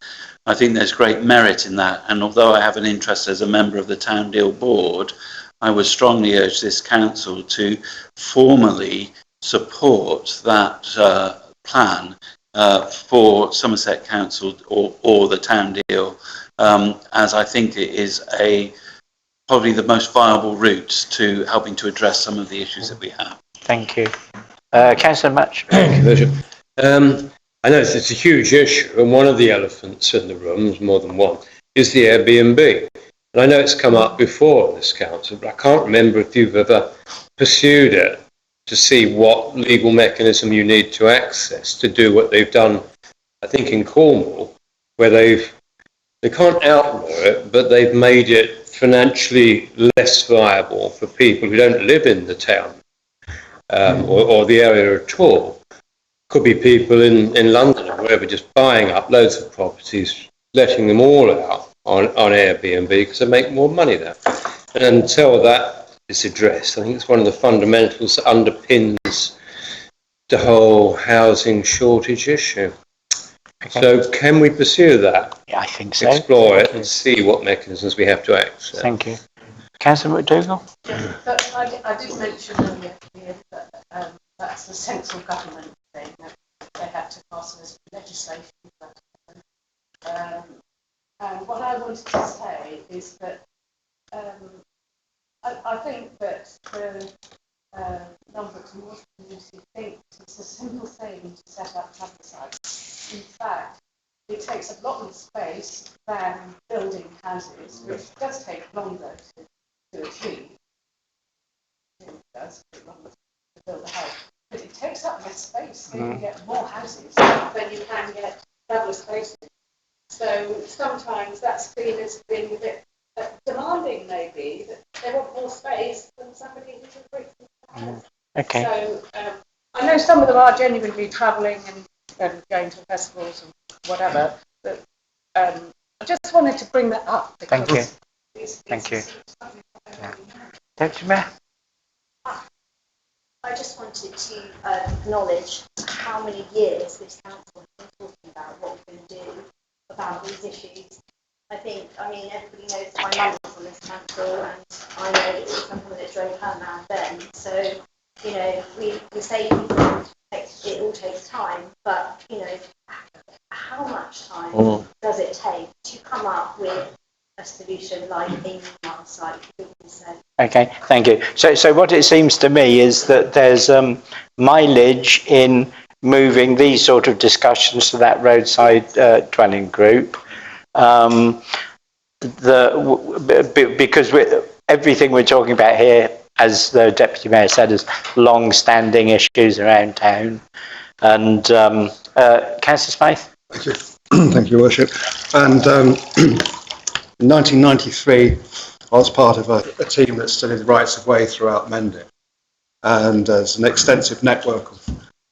I think there's great merit in that, and although I have an interest as a member of the Town Deal Board, I would strongly urge this council to formally support that plan for Somerset Council or the Town Deal, as I think it is probably the most viable route to helping to address some of the issues that we have. Thank you. Councillor Much. Thank you, Bishop. I know it's a huge issue, and one of the elephants in the room, more than one, is the Airbnb. And I know it's come up before in this council, but I can't remember if you've ever pursued it to see what legal mechanism you need to access to do what they've done, I think in Cornwall, where they can't outlaw it, but they've made it financially less viable for people who don't live in the town or the area at all. Could be people in London or wherever just buying up loads of properties, letting them all out on Airbnb because they make more money there. And until that is addressed, I think it's one of the fundamentals that underpins the whole housing shortage issue. Okay. So can we pursue that? Yeah, I think so. Explore it and see what mechanisms we have to access. Thank you. Councillor McDougall? Yeah, but I did mention earlier that that's the central government thing, that they had to pass this legislation. And what I wanted to say is that I think that the number of community think it's a simple thing to set up traffic sites. In fact, it takes a lot more space than building houses, which does take longer to achieve. It does take longer to build a house, but it takes up less space. So you can get more houses than you can get double spaces. So sometimes that's seen as being a bit demanding, maybe, that they want more space than somebody who can break the house. Okay. So I know some of them are genuinely travelling and going to festivals and whatever, but I just wanted to bring that up. Thank you. Thank you. Yeah. Deputy Mayor? I just wanted to acknowledge how many years this council has been talking about what we can do about these issues. Everybody knows my mum was on this council, and I know it was something that drove her mad then. So, we say it all takes time, but, how much time does it take to come up with a solution like a meanwhile site? Okay, thank you. So what it seems to me is that there's mileage in moving these sort of discussions to that roadside dwelling group. Because everything we're talking about here, as the Deputy Mayor said, is long-standing issues around town. And Councillor Smythe? Thank you. Thank you, Your Worship. And in 1993, I was part of a team that studied rights of way throughout Mendip. And there's an extensive network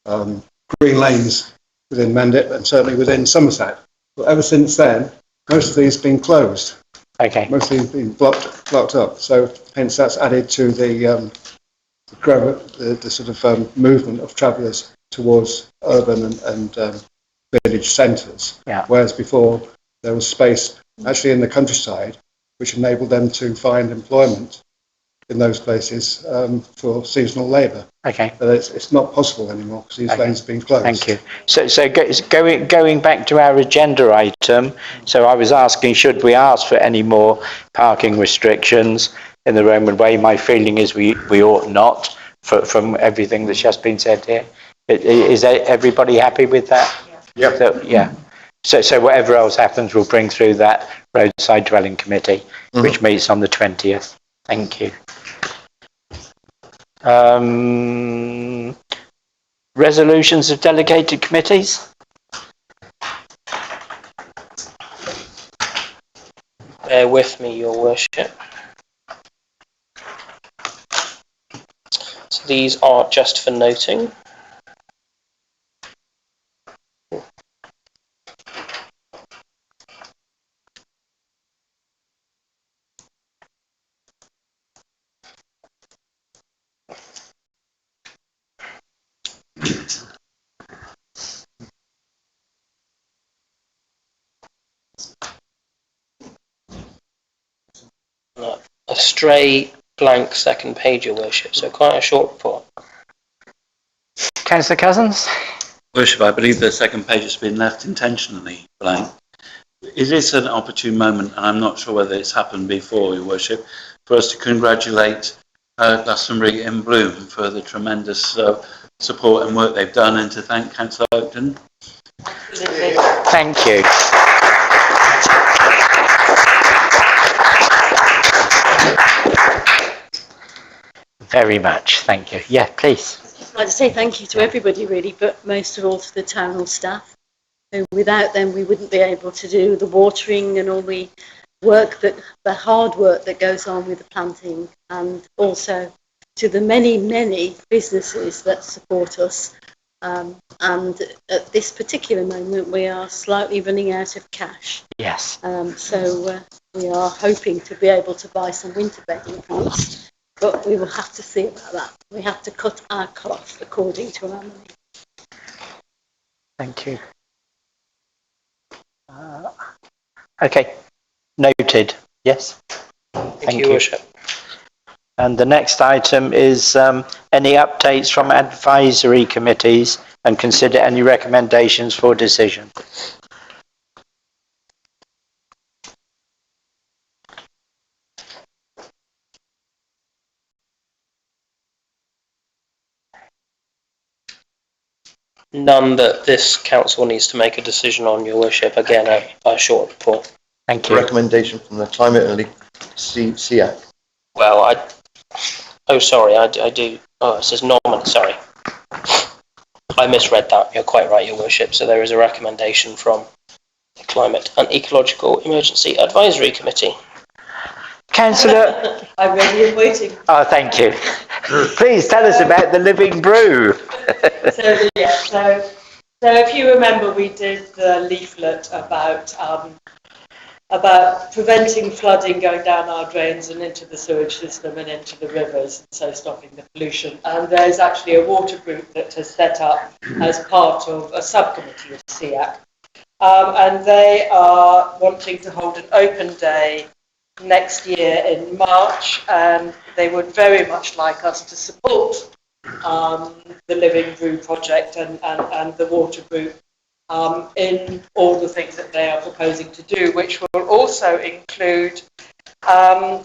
of green lanes within Mendip and certainly within Somerset. But ever since then, most of these have been closed. Okay. Most of these have been blocked up. So hence that's added to the sort of movement of travellers towards urban and village centres. Yeah. Whereas before there was space actually in the countryside which enabled them to find employment in those places for seasonal labour. Okay. But it's not possible anymore because these lanes have been closed. Thank you. So going back to our agenda item, so I was asking, should we ask for any more parking restrictions in the Roman Way? My feeling is we ought not, from everything that's just been said here. Is everybody happy with that? Yeah. So, yeah. So whatever else happens, we'll bring through that roadside dwelling committee, which meets on the 20th. Thank you. Resolutions of delegated committees? Bear with me, Your Worship. So these are just for noting. A stray blank second page, Your Worship, so quite a short report. Councillor Cousins? Worship, I believe the second page has been left intentionally blank. It is an opportune moment, and I'm not sure whether it's happened before, Your Worship, for us to congratulate Glastonbury in Bloom for the tremendous support and work they've done, and to thank Councillor Oakton. Thank you. Very much, thank you. Yeah, please. I'd like to say thank you to everybody really, but most of all to the town hall staff. So without them we wouldn't be able to do the watering and all the work, the hard work that goes on with the planting, and also to the many businesses that support us. And at this particular moment we are slightly running out of cash. Yes. So we are hoping to be able to buy some winter bedding fruits. But we will have to see about that. We have to cut our cloth according to our money. Thank you. Okay, noted. Yes. Thank you, Your Worship. And the next item is any updates from advisory committees and consider any recommendations for decision. None that this council needs to make a decision on, Your Worship. Again, a short report. Thank you. Recommendation from the Climate and SEAC. Well, I do. Oh, it says Norman, sorry. I misread that. You're quite right, Your Worship. So there is a recommendation from the Climate and Ecological Emergency Advisory Committee. Councillor. I'm ready and waiting. Oh, thank you. Please tell us about the living brew. So if you remember, we did the leaflet about preventing flooding going down our drains and into the sewage system and into the rivers, and so stopping the pollution. And there's actually a water group that has set up as part of a subcommittee of SEAC. And they are wanting to hold an open day next year in March, and they would very much like us to support the Living Brew project and the water group in all the things that they are proposing to do, which will also include a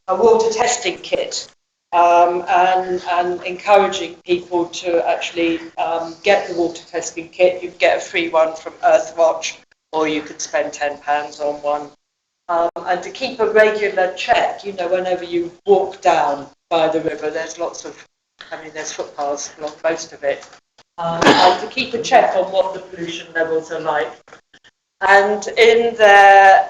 water testing kit and encouraging people to actually get the water testing kit. You can get a free one from Earthwatch, or you could spend £10 on one. And to keep a regular check, whenever you walk down by the river, there's there's footpaths along most of it. and to keep a check on what the pollution levels are like. And in their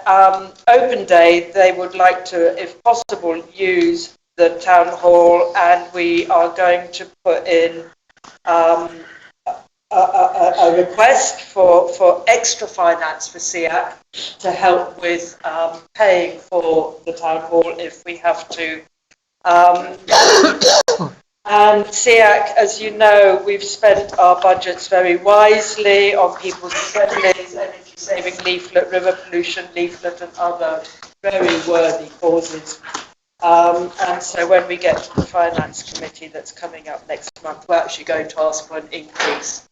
open day, they would like to, if possible, use the town hall, and we are going to put in a request for extra finance for SEAC to help with paying for the town hall if we have to. And SEAC, as you know, we've spent our budgets very wisely on people's friendlies, energy saving leaflet, river pollution leaflet, and other very worthy causes. And so when we get to the finance committee that's coming up next month, we're actually going to ask for an increase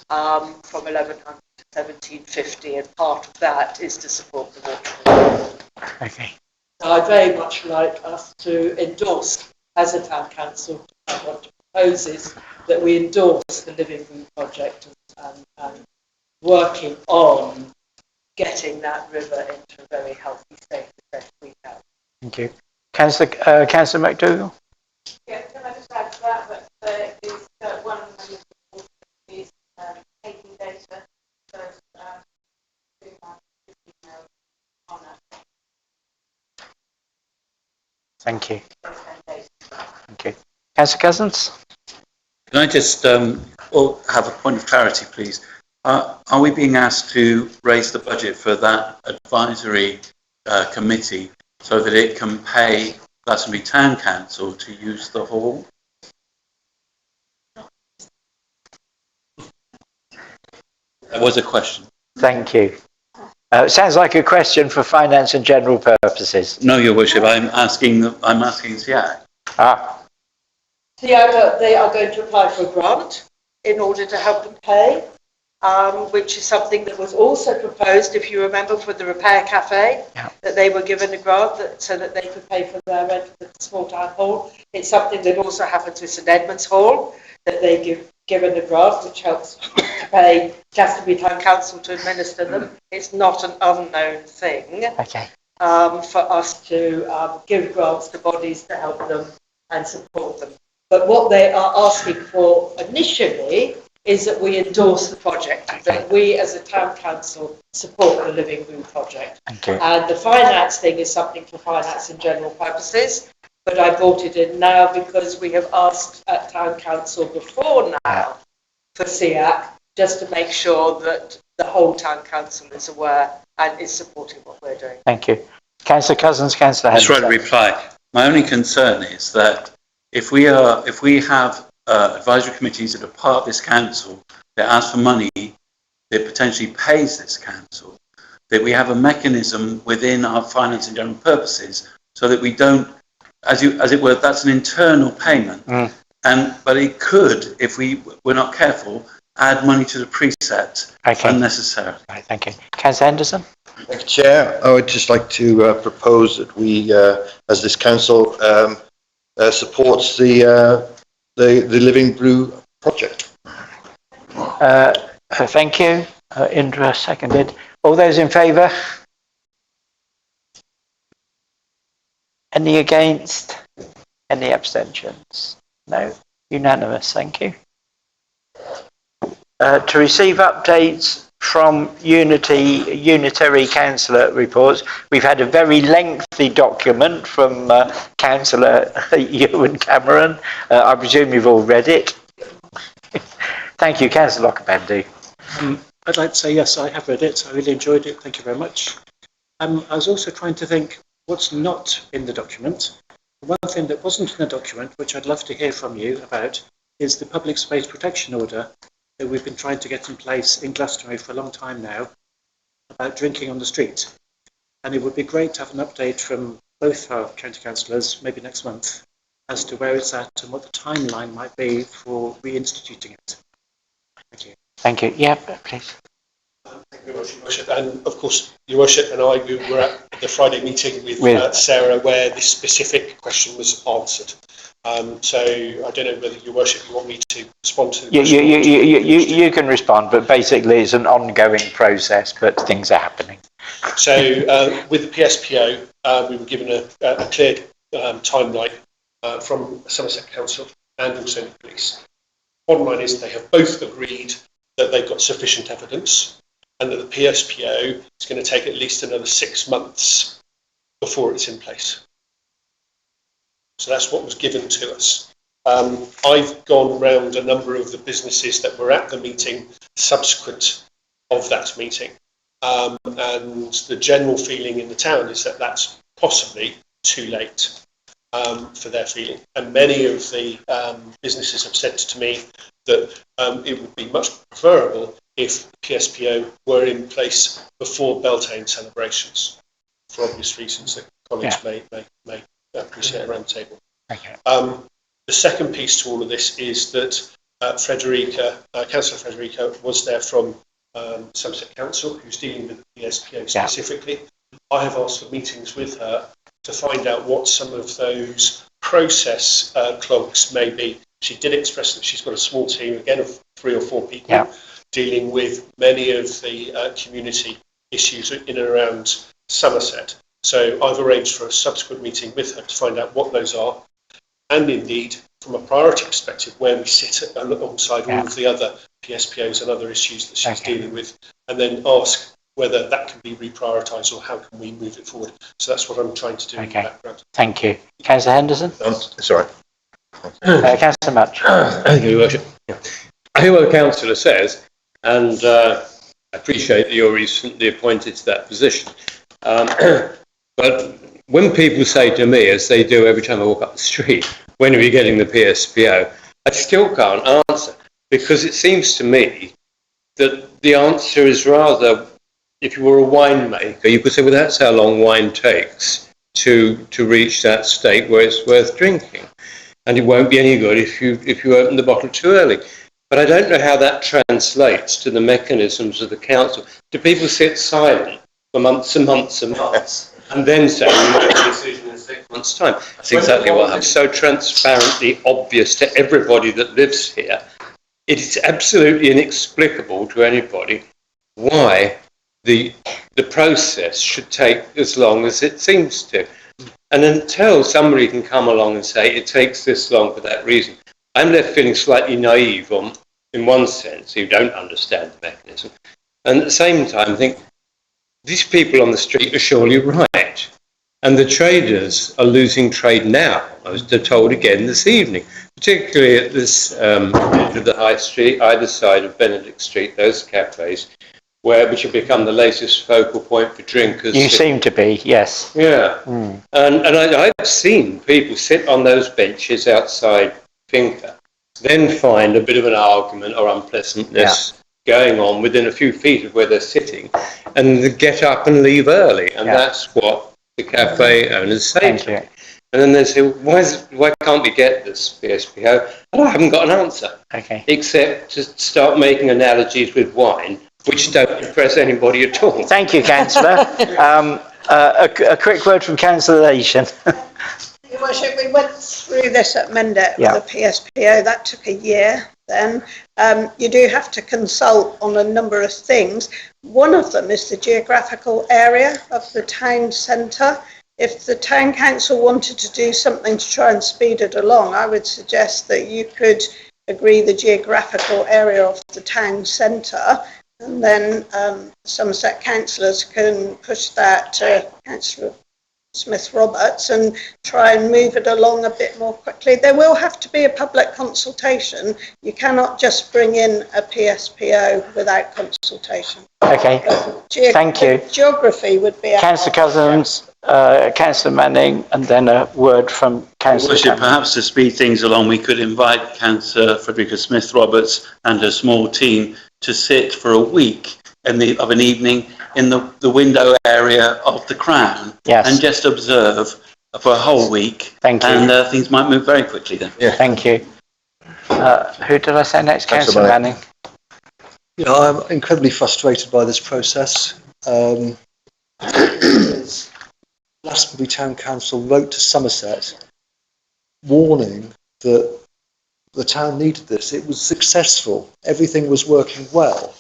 from 1100 to 1750, and part of that is to support the water. Okay. I'd very much like us to endorse, as a town council, what to propose is that we endorse the Living Room project and working on getting that river into a very healthy state as best we can. Thank you. Councillor McDougall? Yeah, can I just add to that there is one of the is taking data, so on that. Thank you. Thank you. Councillor Cousins? Can I just have a point of clarity, please? Are we being asked to raise the budget for that advisory committee so that it can pay Glastonbury Town Council to use the hall? That was a question. Thank you. Sounds like a question for finance and general purposes. No, Your Worship. I'm asking SEAC. SEAC, they are going to apply for a grant in order to help them pay, which is something that was also proposed, if you remember, for the Repair Cafe, that they were given a grant so that they could pay for their rent for the small town hall. It's something that also happens with St Edmund's Hall, that they given a grant which helps to pay Glastonbury Town Council to administer them. It's not an unknown thing for us to give grants to bodies to help them and support them. But what they are asking for initially is that we endorse the project, that we as a town council support the Living Room project. And the finance thing is something for finance and general purposes, but I brought it in now because we have asked at town council before now for SEAC, just to make sure that the whole town council is aware and is supporting what we're doing. Thank you. Councillor Cousins, Councillor Just Henderson. want to reply. My only concern is that if we have advisory committees that are part of this council that ask for money that potentially pays this council, that we have a mechanism within our finance and general purposes so that we don't, as it were, that's an internal payment. But it could, if we were not careful, add money to the preset unnecessarily. Right, thank you. Councillor Henderson? Thank you, Chair. I would just like to propose that we, as this council, supports the Living Brew project. Thank you. Indra seconded. All those in favour? Any against? Any abstentions? No? Unanimous, thank you. To receive updates from unitary councillor reports, we've had a very lengthy document from Councillor Ewan Cameron. I presume you've all read it. Thank you, Councillor Lockerbender. I'd like to say yes, I have read it. I really enjoyed it. Thank you very much. I was also trying to think what's not in the document. One thing that wasn't in the document, which I'd love to hear from you about, is the public space protection order that we've been trying to get in place in Glastonbury for a long time now about drinking on the street. And it would be great to have an update from both our county councillors, maybe next month, as to where it's at and what the timeline might be for reinstituting it. Thank you. Thank you. Yeah, please. Thank you very much, Your Worship. And of course, Your Worship and I, we were at the Friday meeting with Sarah where this specific question was answered. So I don't know whether Your Worship you want me to respond to the question. You can respond, but basically it's an ongoing process, but things are happening. So with the PSPO, we were given a clear timeline from Somerset Council and also the police. bottom line is they have both agreed that they've got sufficient evidence and that the PSPO is going to take at least another 6 months before it's in place. So that's what was given to us. I've gone round a number of the businesses that were at the meeting subsequent of that meeting. And the general feeling in the town is that that's possibly too late for their feeling. And many of the businesses have said to me that it would be much preferable if PSPO were in place before Beltane celebrations, for obvious reasons that colleagues may appreciate around the table. Okay. The second piece to all of this is that Councillor Frederica was there from Somerset Council, who's dealing with the PSPO specifically. I have asked for meetings with her to find out what some of those process clogs may be. She did express that she's got a small team, again, of 3 or 4 people dealing with many of the community issues in and around Somerset. So I've arranged for a subsequent meeting with her to find out what those are, and indeed, from a priority perspective, where we sit alongside all of the other PSPOs and other issues that she's dealing with, and then ask whether that can be reprioritised or how can we move it forward. So that's what I'm trying to do in the background. Thank you. Councillor Henderson? Sorry. Councillor Mutch. Thank you, Your Worship. I hear what the councillor says, and I appreciate that you're recently appointed to that position. But when people say to me, as they do every time I walk up the street, when are we getting the PSPO? I still can't answer, because it seems to me that the answer is rather, if you were a winemaker, you could say, well, that's how long wine takes to reach that state where it's worth drinking. And it won't be any good if you open the bottle too early. But I don't know how that translates to the mechanisms of the council. Do people sit silent for months and months and months and then say, we'll make a decision in 6 months' time? That's exactly what I'm so transparently obvious to everybody that lives here. It is absolutely inexplicable to anybody why the process should take as long as it seems to. And until somebody can come along and say it takes this long for that reason, I'm left feeling slightly naive in one sense, who don't understand the mechanism. And at the same time, I think these people on the street are surely right. And the traders are losing trade now, I was told again this evening, particularly at this end of the High Street, either side of Benedict Street, those cafes, which have become the latest focal point for drinkers. You seem to be, yes. Yeah. And I've seen people sit on those benches outside Finca, then find a bit of an argument or unpleasantness going on within a few feet of where they're sitting, and get up and leave early. And that's what the cafe owners say to me. And then they say, why can't we get this PSPO? And I haven't got an answer. Except to start making analogies with wine, which don't impress anybody at all. Thank you, Councillor. A quick word from Councillor Nation. Your Worship, we went through this at Mendip with the PSPO. That took a year then. You do have to consult on a number of things. One of them is the geographical area of the town centre. If the town council wanted to do something to try and speed it along, I would suggest that you could agree the geographical area of the town centre, and then Somerset councillors can push that to Councillor Smith-Roberts and try and move it along a bit more quickly. There will have to be a public consultation. You cannot just bring in a PSPO without consultation. Okay, thank you. Geography would be... Councillor Cousins, Councillor Manning, and then a word from Councillor Worship, perhaps to speed things along, we could invite Councillor Frederica Smith-Roberts and her small team to sit for a week of an evening in the window area of the Crown and just observe for a whole week. Thank you. And things might move very quickly then. Thank you. Who did I say next? Councillor Manning. Yeah, I'm incredibly frustrated by this process. Glastonbury Town Council wrote to Somerset warning that the town needed this. It was successful. Everything was working well.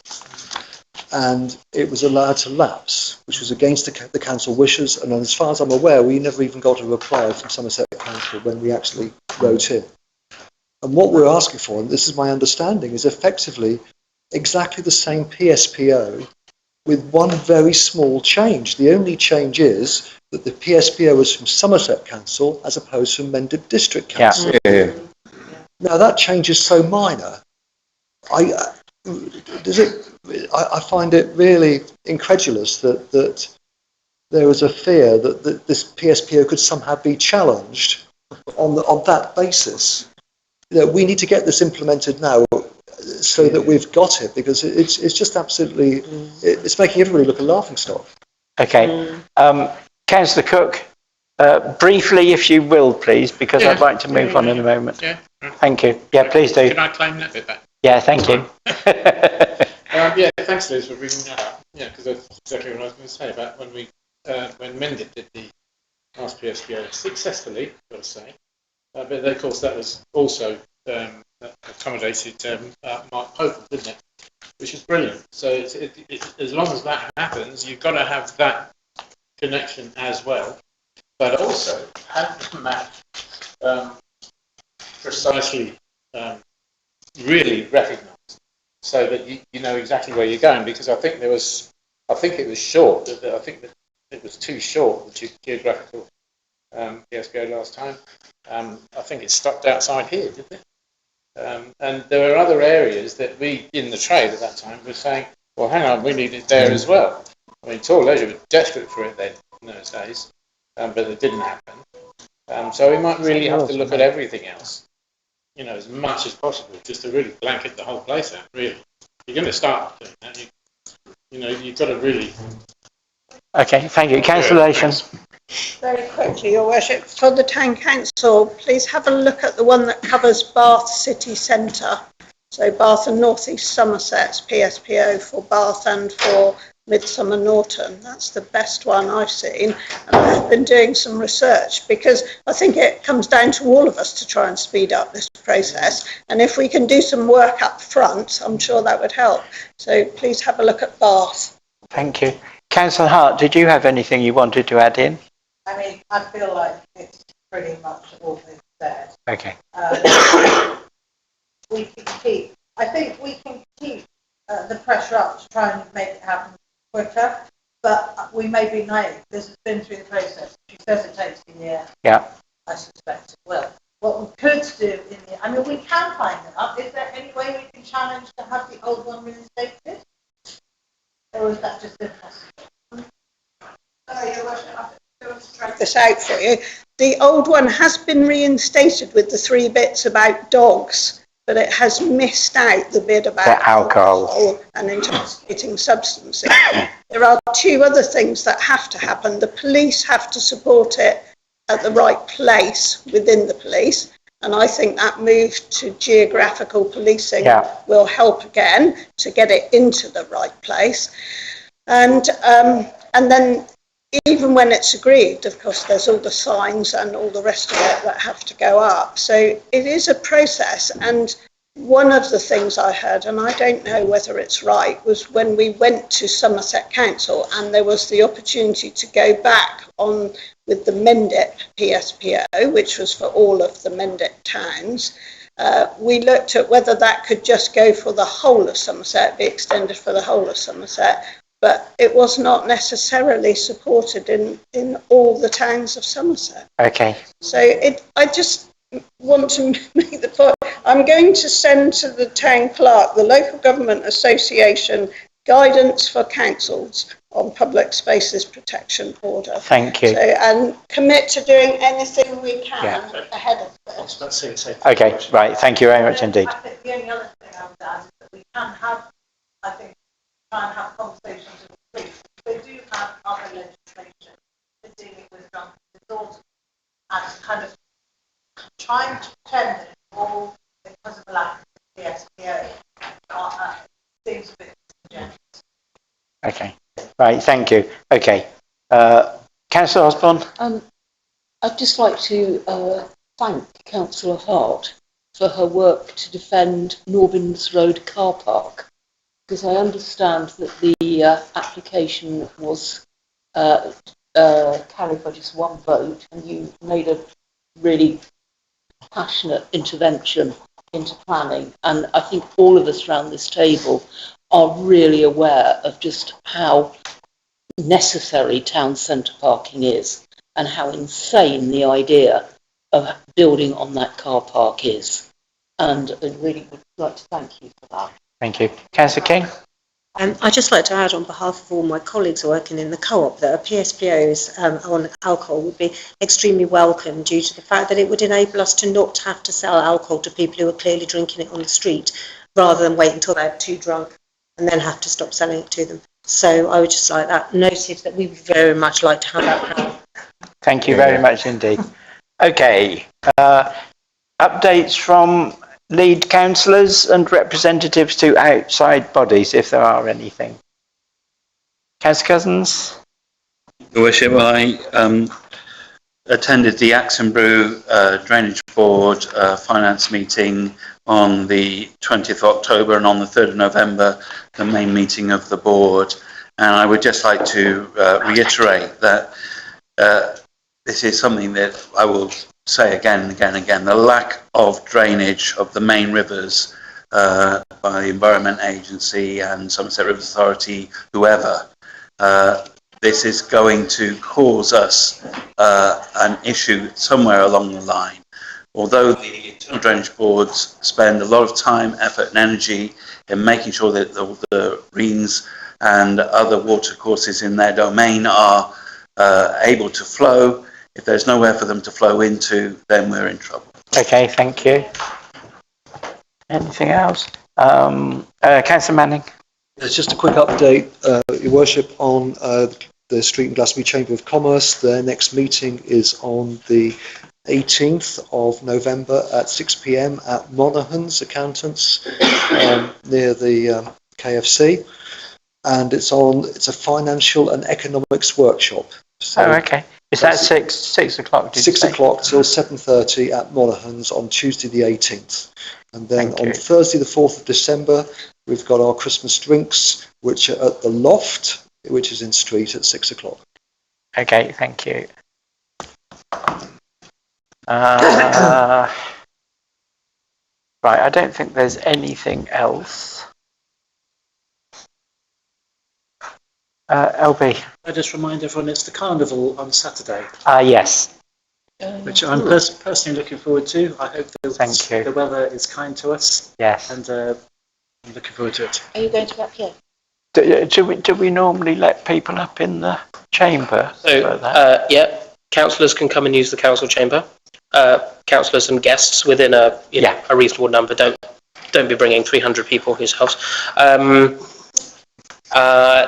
And it was allowed to lapse, which was against the council wishes. And as far as I'm aware, we never even got a reply from Somerset Council when we actually wrote in. And what we're asking for, and this is my understanding, is effectively exactly the same PSPO with one very small change. The only change is that the PSPO was from Somerset Council as opposed to Mendip District Council. Yeah. Now that change is so minor. I find it really incredulous that there was a fear that this PSPO could somehow be challenged on that basis. We need to get this implemented now so that we've got it, because it's just absolutely, it's making everybody look a laughingstock. Okay. Councillor Cook, briefly, if you will, please, because I'd like to move on in a moment. Yeah. Thank you. Yeah, please do. Can I claim that bit back? Yeah, thank you. Yeah, thanks, Liz, for bringing that up. Yeah, because that's exactly what I was going to say about when Mendip did the last PSPO successfully, I've got to say. But of course, that was also accommodated Mark Popel, didn't it? Which is brilliant. So as long as that happens, you've got to have that connection as well, but also have the map precisely really recognised, so that you know exactly where you're going. Because I think it was short. I think that it was too short, the geographical PSPO last time. I think it stopped outside here, didn't it? And there were other areas that we, in the trade at that time, were saying, well, hang on, we need it there as well. I mean, Tor Leisure was desperate for it then, in those days, but it didn't happen. So we might really have to look at everything else, you know, as much as possible, just to really blanket the whole place out, really. You're going to start doing that, you know, you've got to really... Okay, thank you. Cancellations. Very quickly, Your Worship, for the Town Council, please have a look at the one that covers Bath City Centre. So Bath and North East Somerset's PSPO for Bath and for Midsummer Norton. That's the best one I've seen. And I've been doing some research, because I think it comes down to all of us to try and speed up this process. And if we can do some work up front, I'm sure that would help. So please have a look at Bath. Thank you. Councillor Hart, did you have anything you wanted to add in? I mean, I feel like it's pretty much all been said. Okay. We can keep, I think we can keep the pressure up to try and make it happen quicker, but we may be naive. This has been through the process. She says it takes a year. Yeah. I suspect it will. What we could do I mean, we can find it up. Is there any way we can challenge to have the old one reinstated? Or is that just impossible? Your Worship, this out for you. The old one has been reinstated with the 3 bits about dogs, but it has missed out the bit about the alcohol and intoxicating substances. There are 2 other things that have to happen. The police have to support it at the right place within the police, and I think that move to geographical policing will help again to get it into the right place. And then even when it's agreed, of course, there's all the signs and all the rest of it that have to go up. So it is a process. And one of the things I heard, and I don't know whether it's right, was when we went to Somerset Council and there was the opportunity to go back on with the Mendip PSPO, which was for all of the Mendip towns. We looked at whether that could just go for the whole of Somerset, be extended for the whole of Somerset. But it was not necessarily supported in all the towns of Somerset. Okay. So I just want to make the point. I'm going to send to the town clerk, the Local Government Association, guidance for councils on public spaces protection order. Thank you. So, and commit to doing anything we can ahead of this. Okay, right. Thank you very much indeed. I think the only other thing I would add is that we can have, I think, try and have conversations with the police. They do have other legislation for dealing with drunken disorders, and kind of trying to pretend that it's all because of a lack of the PSPO seems a bit disingenuous. Okay, right, thank you. Okay, Councillor Osborne? I'd just like to thank Councillor Hart for her work to defend Norbins Road car park, because I understand that the application was carried by just 1 vote, and you made a really passionate intervention into planning. And I think all of us around this table are really aware of just how necessary town centre parking is and how insane the idea of building on that car park is. And I really would like to thank you for that. Thank you. Councillor King? I'd just like to add on behalf of all my colleagues working in the co-op that a PSPOs on alcohol would be extremely welcome due to the fact that it would enable us to not have to sell alcohol to people who are clearly drinking it on the street rather than wait until they're too drunk and then have to stop selling it to them. So I would just like that noted that we would very much like to have that power. Thank you very much indeed. Okay, updates from lead councillors and representatives to outside bodies, if there are anything. Councillor Cousins? Your Worship, I attended the Axenbrew Drainage Board finance meeting on the 20th of October and on the 3rd of November, the main meeting of the board. And I would just like to reiterate that this is something that I will say again and again and again, the lack of drainage of the main rivers by the Environment Agency and Somerset Rivers Authority, whoever, this is going to cause us an issue somewhere along the line. Although the internal drainage boards spend a lot of time, effort and energy in making sure that the greens and other water courses in their domain are able to flow, if there's nowhere for them to flow into, then we're in trouble. Okay, thank you. Anything else? Councillor Manning? There's just a quick update, Your Worship, on the Street and Glastonbury Chamber of Commerce. Their next meeting is on the 18th of November at 6 p.m. at Monaghan's Accountants near the KFC. And it's a financial and economics workshop. So okay. Is that 6 o'clock? 6 o'clock till 7:30 at Monaghan's on Tuesday the 18th. And then on Thursday the 4th of December, we've got our Christmas drinks, which are at the Loft, which is in Street at 6 o'clock. Okay, thank you. Right, I don't think there's anything else. LB. I just remind everyone it's the carnival on Saturday. Yes. Which I'm personally looking forward to. I hope the weather is kind to us. Yes. And I'm looking forward to it. Are you going to be up here? Do we normally let people up in the chamber? So, yeah, councillors can come and use the council chamber. Councillors and guests within a reasonable number. Don't be bringing 300 people yourselves.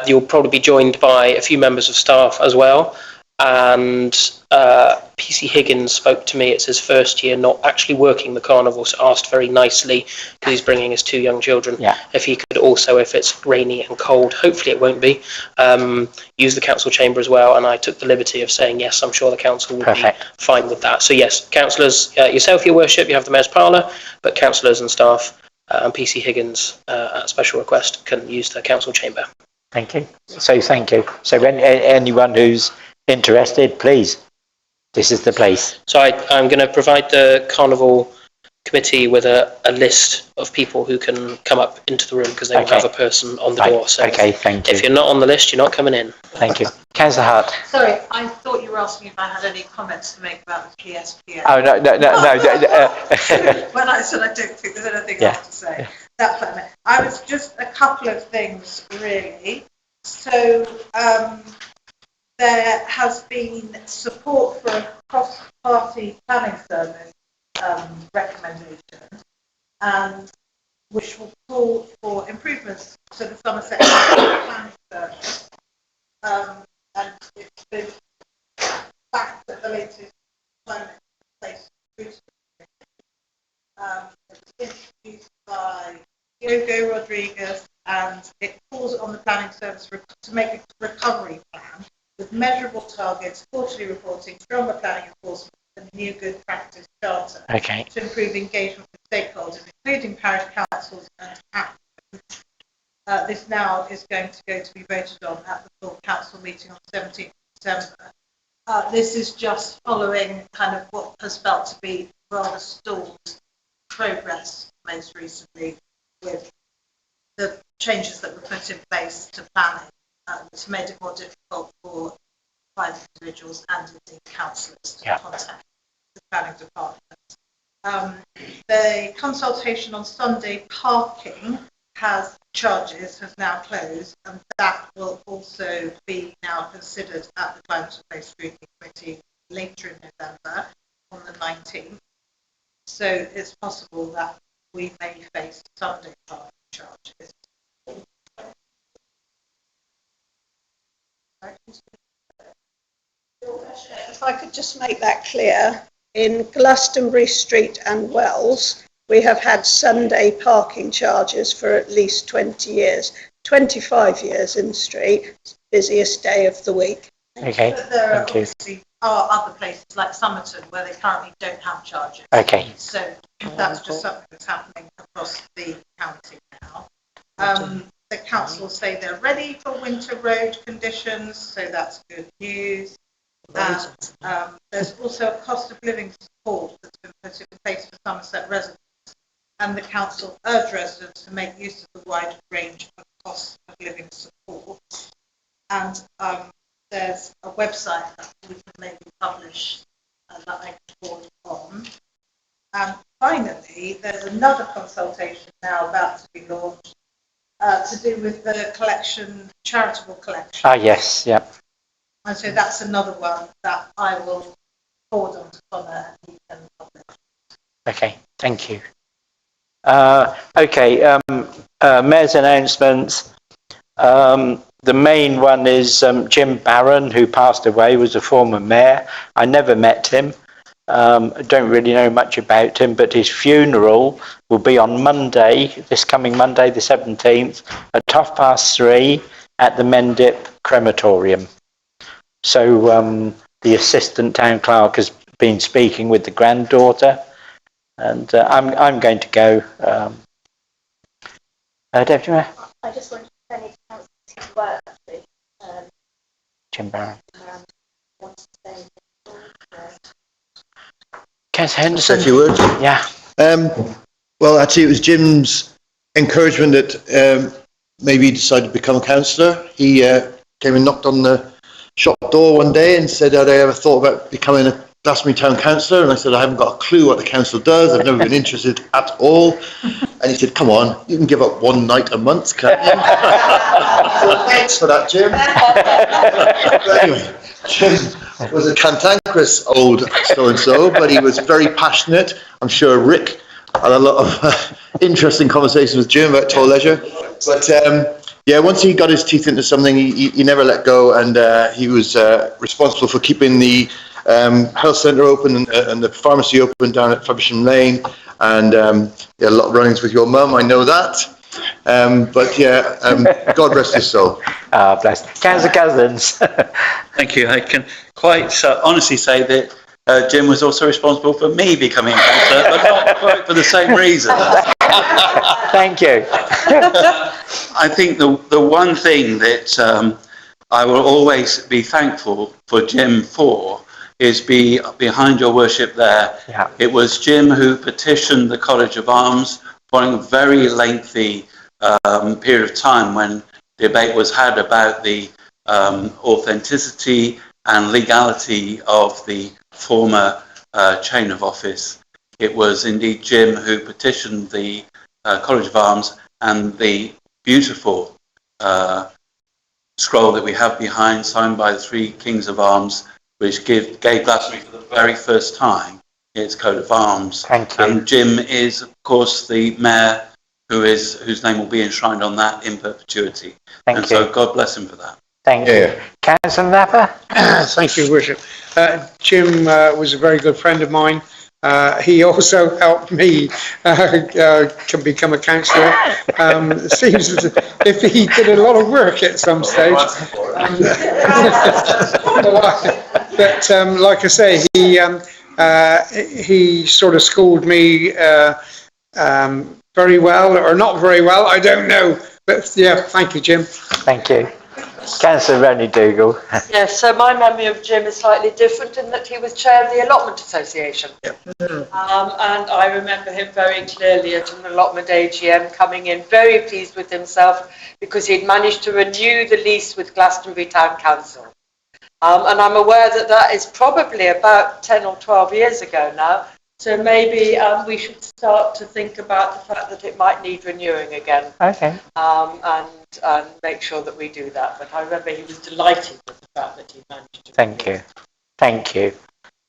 You'll probably be joined by a few members of staff as well. And PC Higgins spoke to me. It's his first year not actually working the carnival, so asked very nicely, because he's bringing his 2 young children, if he could also, if it's rainy and cold, hopefully it won't be, use the council chamber as well. And I took the liberty of saying, yes, I'm sure the council would be fine with that. So yes, councillors, yourself, your worship, you have the mayor's parlour, but councillors and staff and PC Higgins, at special request, can use the council chamber. Thank you. So thank you. So anyone who's interested, please, this is the place. So I'm going to provide the carnival committee with a list of people who can come up into the room, because they will have a person on the door. So thank you. If you're not on the list, you're not coming in. Thank you. Councillor Hart. Sorry, I thought you were asking if I had any comments to make about the PSPO. Oh, no. When I said I don't think there's anything else to say. That's what I meant. I was just a couple of things, really. So, there has been support for a cross-party planning service recommendation, and which will call for improvements to the Somerset planning service. And it's been backed at the latest climate place scrutiny. It was introduced by Diogo Rodriguez, and it calls on the planning service to make a recovery plan with measurable targets, quarterly reporting, stronger planning enforcement, and a new good practice charter to improve engagement with stakeholders, including parish councils and applicants. This now is going to go to be voted on at the full council meeting on 17th of December. This is just following kind of what has felt to be rather stalled progress most recently with the changes that were put in place to planning, which made it more difficult for private individuals and indeed councillors to contact the planning department. The consultation on Sunday parking has now closed, and that will also be now considered at the Climate and Place Scrutiny Committee later in November on the 19th. So it's possible that we may face Sunday parking charges. If I could just make that clear, in Glastonbury Street and Wells, we have had Sunday parking charges for at least 20 years, 25 years in the street, busiest day of the week. Okay, But there thank you. obviously are other places like Somerton where they currently don't have charges. Okay. So that's just something that's happening across the county now. The council say they're ready for winter road conditions, so that's good news. And there's also a cost of living support that's been put in place for Somerset residents, and the council urge residents to make use of the wide range of cost of living support. And there's a website that we can maybe publish that I can forward on. And finally, there's another consultation now about to be launched to do with the collection, charitable collection. Ah, yes, yeah. And so that's another one that I will forward on to Connor and he can publish. Okay, thank you. Mayor's announcements. The main one is Jim Barron, who passed away, was a former mayor. I never met him. I don't really know much about him, but his funeral will be on Monday, this coming Monday, the 17th, at 3:30 at the Mendip Crematorium. So the assistant town clerk has been speaking with the granddaughter, and I'm going to go. Deputy Mayor? I just wanted to say to work actually. Jim Barron. Want to say Councillor Henderson? Say a few words. Yeah. Well, actually, it was Jim's encouragement that maybe he decided to become a councillor. He came and knocked on the shop door one day and said, had I ever thought about becoming a Glastonbury Town Councillor? And I said, I haven't got a clue what the council does. I've never been interested at all. And he said, come on, you can give up one night a month, can't you? So thanks for that, Jim. But anyway, Jim was a cantankerous old so-and-so, but he was very passionate. I'm sure Rick had a lot of interesting conversations with Jim about toll leisure. But yeah, once he got his teeth into something, he never let go, and he was responsible for keeping the health centre open and the pharmacy open down at Faversham Lane, and yeah, a lot of runnings with your mum, I know that. But yeah, God rest his soul. Ah, bless. Councillor Cousins. Thank you. I can quite honestly say that Jim was also responsible for me becoming a councillor, but not quite for the same reason. Thank you. I think the one thing that I will always be thankful for Jim for is behind your worship there. Yeah. It was Jim who petitioned the College of Arms following a very lengthy period of time when debate was had about the authenticity and legality of the former chain of office. It was indeed Jim who petitioned the College of Arms, and the beautiful scroll that we have behind, signed by the three Kings of Arms, which gave Glastonbury for the very first time its coat of arms. Thank you. And Jim is, of course, the mayor whose name will be enshrined on that in perpetuity. Thank you. So God bless him for that. Thank you. Councillor Napper? Thank you, Worship. Jim was a very good friend of mine. He also helped me can become a councillor. It seems as if he did a lot of work at some stage. But like I say, he sort of schooled me very well, or not very well, I don't know. But yeah, thank you, Jim. Thank you. Councillor Ronnie Dougal. Yes, so my memory of Jim is slightly different in that he was chair of the Allotment Association. And I remember him very clearly at an allotment AGM coming in very pleased with himself because he'd managed to renew the lease with Glastonbury Town Council. And I'm aware that that is probably about 10 or 12 years ago now. So maybe we should start to think about the fact that it might need renewing again. Okay. And make sure that we do that. But I remember he was delighted with the fact that he managed to. Thank you. Thank you.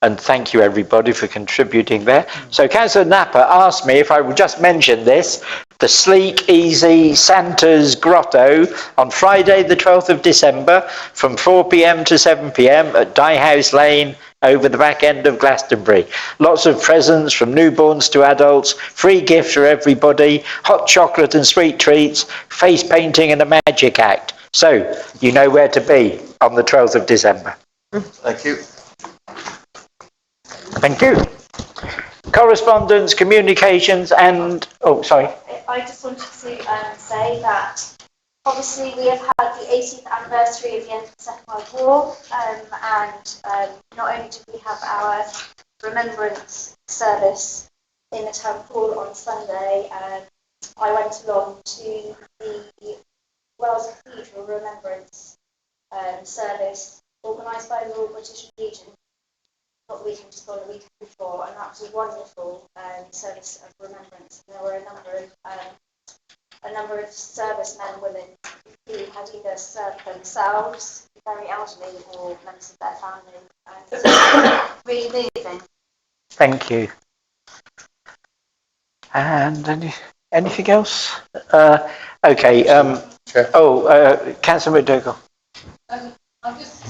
And thank you everybody for contributing there. So Councillor Napper asked me if I would just mention this, the Sleek Easy Santa's Grotto on Friday the 12th of December from 4 p.m. to 7 p.m. at Dye House Lane over the back end of Glastonbury. Lots of presents from newborns to adults, free gifts for everybody, hot chocolate and sweet treats, face painting and a magic act. So you know where to be on the 12th of December. Thank you. Thank you. Correspondence, communications and... Oh, sorry. I just wanted to say that obviously we have had the 80th anniversary of the end of the Second World War, and not only did we have our remembrance service in the town hall on Sunday, I went along to the Wells Cathedral Remembrance service organised by the Royal British Legion. Not the weekend just gone, the weekend before, and that was a wonderful service of remembrance. There were a number of servicemen and women who had either served themselves, very elderly, or members of their family. And so really moving. Thank you. And anything else? Okay. Councillor McDougall. I'll just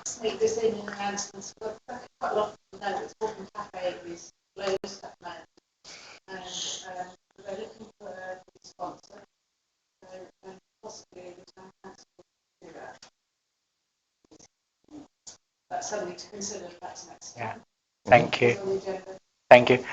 sneak this in announcements, but quite a lot of people know that Walking Cafe is closed at the moment, and they're looking for a sponsor, and possibly the town council will do that. That's something to consider if that's next time. Thank you. Thank you.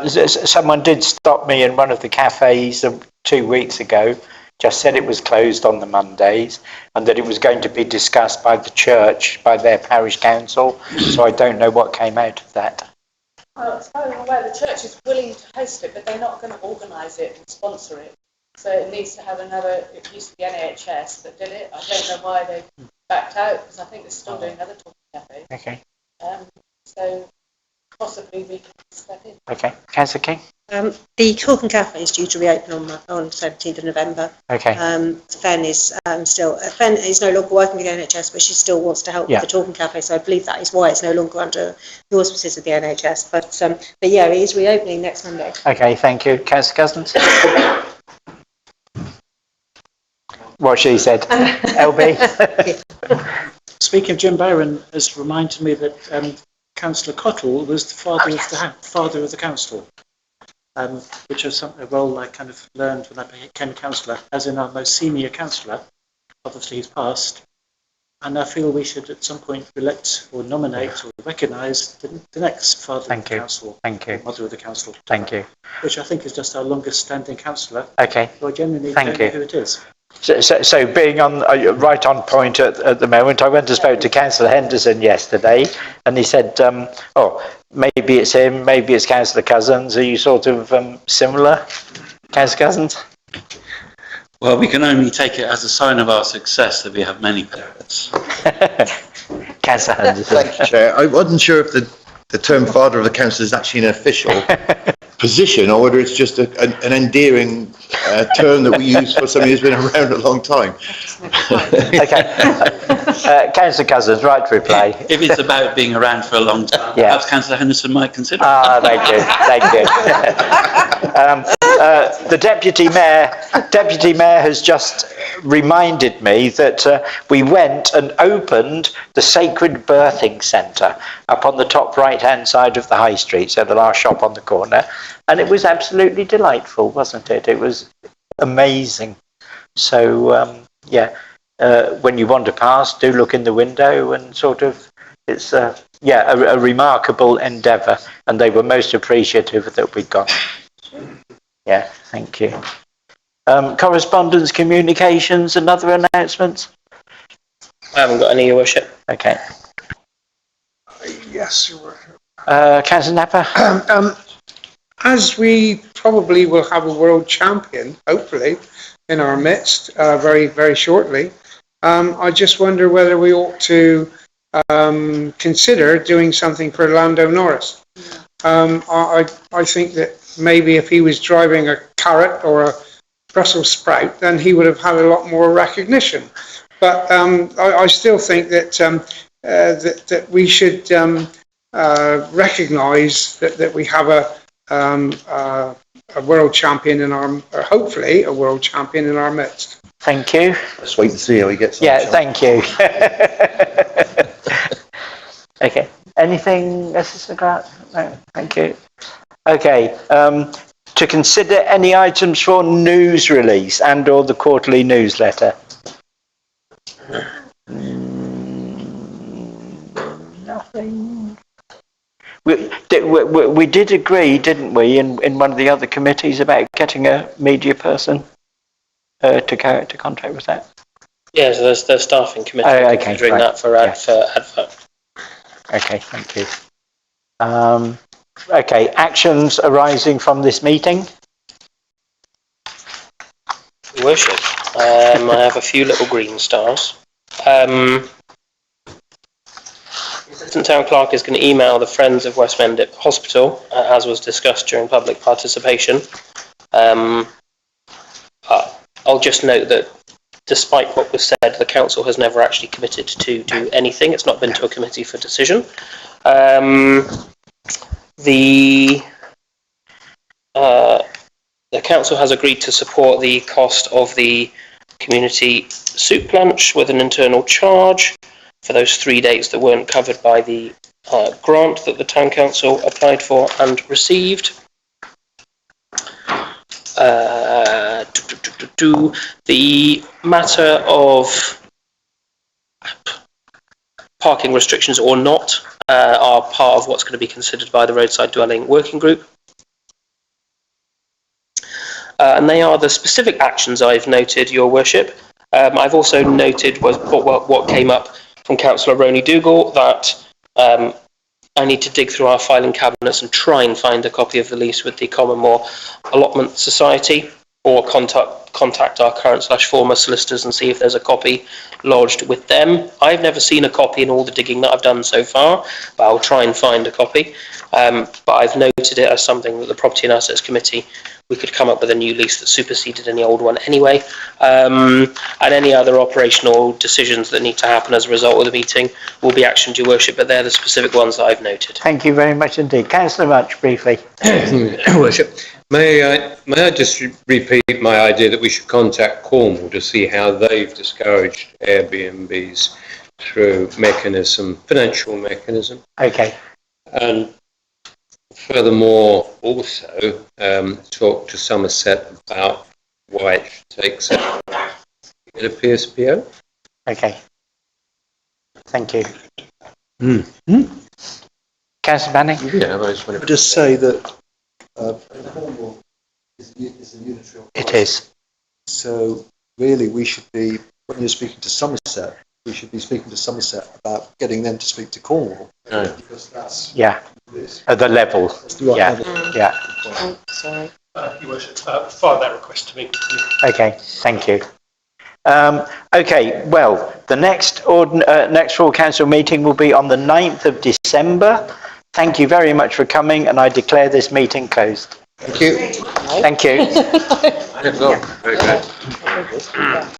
Someone did stop me in one of the cafes 2 weeks ago, just said it was closed on the Mondays and that it was going to be discussed by the church, by their parish council. So I don't know what came out of that. Well, as far as I'm aware, the church is willing to host it, but they're not going to organise it and sponsor it. So it needs to have another, it used to be NHS that did it. I don't know why they backed out, because I think they're still doing other talking cafes. Okay. So possibly we can step in. Okay. Councillor King? The Talking Cafe is due to reopen on 17th of November. Okay. Fen is Fen is no longer working with the NHS, but she still wants to help with the Talking Cafe, so I believe that is why it's no longer under the auspices of the NHS. But yeah, it is reopening next Monday. Okay, thank you. Councillor Cousins? What she said. LB? Speaking of Jim Barron has reminded me that Councillor Cottle was the father of the council, which is a role I kind of learned when I became councillor, as in our most senior councillor. Obviously he's passed, and I feel we should at some point elect or nominate or recognise the next father of the council. Thank you. Mother of the council. Thank you. Which I think is just our longest standing councillor. Okay. So I genuinely don't know who it is. So being on right on point at the moment, I went and spoke to Councillor Henderson yesterday, and he said, maybe it's him, maybe it's Councillor Cousins. Are you sort of similar, Councillor Cousins? Well, we can only take it as a sign of our success that we have many parents. Councillor Henderson. Thank you, Chair. I wasn't sure if the term father of the council is actually an official position or whether it's just an endearing term that we use for somebody who's been around a long time. Okay. Councillor Cousins, right to reply. If it's about being around for a long time, perhaps Councillor Henderson might consider. Thank you. The Deputy Mayor has just reminded me that we went and opened the Sacred Birthing Centre up on the top right-hand side of the High Street, so the last shop on the corner, and it was absolutely delightful, wasn't it? It was amazing. So, when you wander past, do look in the window and sort of, it's a remarkable endeavour, and they were most appreciative that we'd gone. Yeah, thank you. Correspondence, communications and other announcements? I haven't got any, Your Worship. Okay. Yes, Your Worship. Councillor Napper? As we probably will have a world champion, hopefully, in our midst very, very shortly, I just wonder whether we ought to consider doing something for Lando Norris. I think that maybe if he was driving a carrot or a Brussels sprout, then he would have had a lot more recognition. But I still think that that we should recognise that we have a world champion in our, or hopefully a world champion in our midst. Thank you. Let's wait and see how he gets on. Yeah, thank you. Okay. Anything, Assistant Grant? No, thank you. Okay. To consider any items for news release and or the quarterly newsletter. Nothing. We did agree, didn't we, in one of the other committees about getting a media person to contact with that? Yeah, so there's the staffing committee considering that for advert. Okay, thank you. Okay, actions arising from this meeting. Your Worship, I have a few little green stars. The Assistant Town Clerk is going to email the Friends of West Mendip Hospital, as was discussed during public participation. I'll just note that despite what was said, the council has never actually committed to do anything. It's not been to a committee for decision. The council has agreed to support the cost of the community soup lunch with an internal charge for those 3 dates that weren't covered by the grant that the town council applied for and received. The matter of parking restrictions or not are part of what's going to be considered by the roadside dwelling working group. And they are the specific actions I've noted, Your Worship. I've also noted what came up from Councillor Ronnie Dougal, that I need to dig through our filing cabinets and try and find a copy of the lease with the Commonmore Allotment Society, or contact our current/former solicitors and see if there's a copy lodged with them. I've never seen a copy in all the digging that I've done so far, but I'll try and find a copy. But I've noted it as something that the Property and Assets Committee, we could come up with a new lease that superseded any old one anyway. And any other operational decisions that need to happen as a result of the meeting will be actioned, Your Worship, but they're the specific ones that I've noted. Thank you very much indeed. Councillor Much, briefly. Worship, may I just repeat my idea that we should contact Cornwall to see how they've discouraged Airbnbs through financial mechanism. Okay. And furthermore, also talk to Somerset about why it should take so long to get a PSPO. Okay. Thank you. Councillor Manning? Yeah, I just want to just say that Cornwall is a unitary. It is. So really, we should be, when you're speaking to Somerset, we should be speaking to Somerset about getting them to speak to Cornwall. Right. Because that's at the level. Level. Yeah. Sorry. Your Worship, fire that request to me. Okay, thank you. Okay, well, the next full council meeting will be on the 9th of December. Thank you very much for coming, and I declare this meeting closed. Thank you. Thank you. Very good.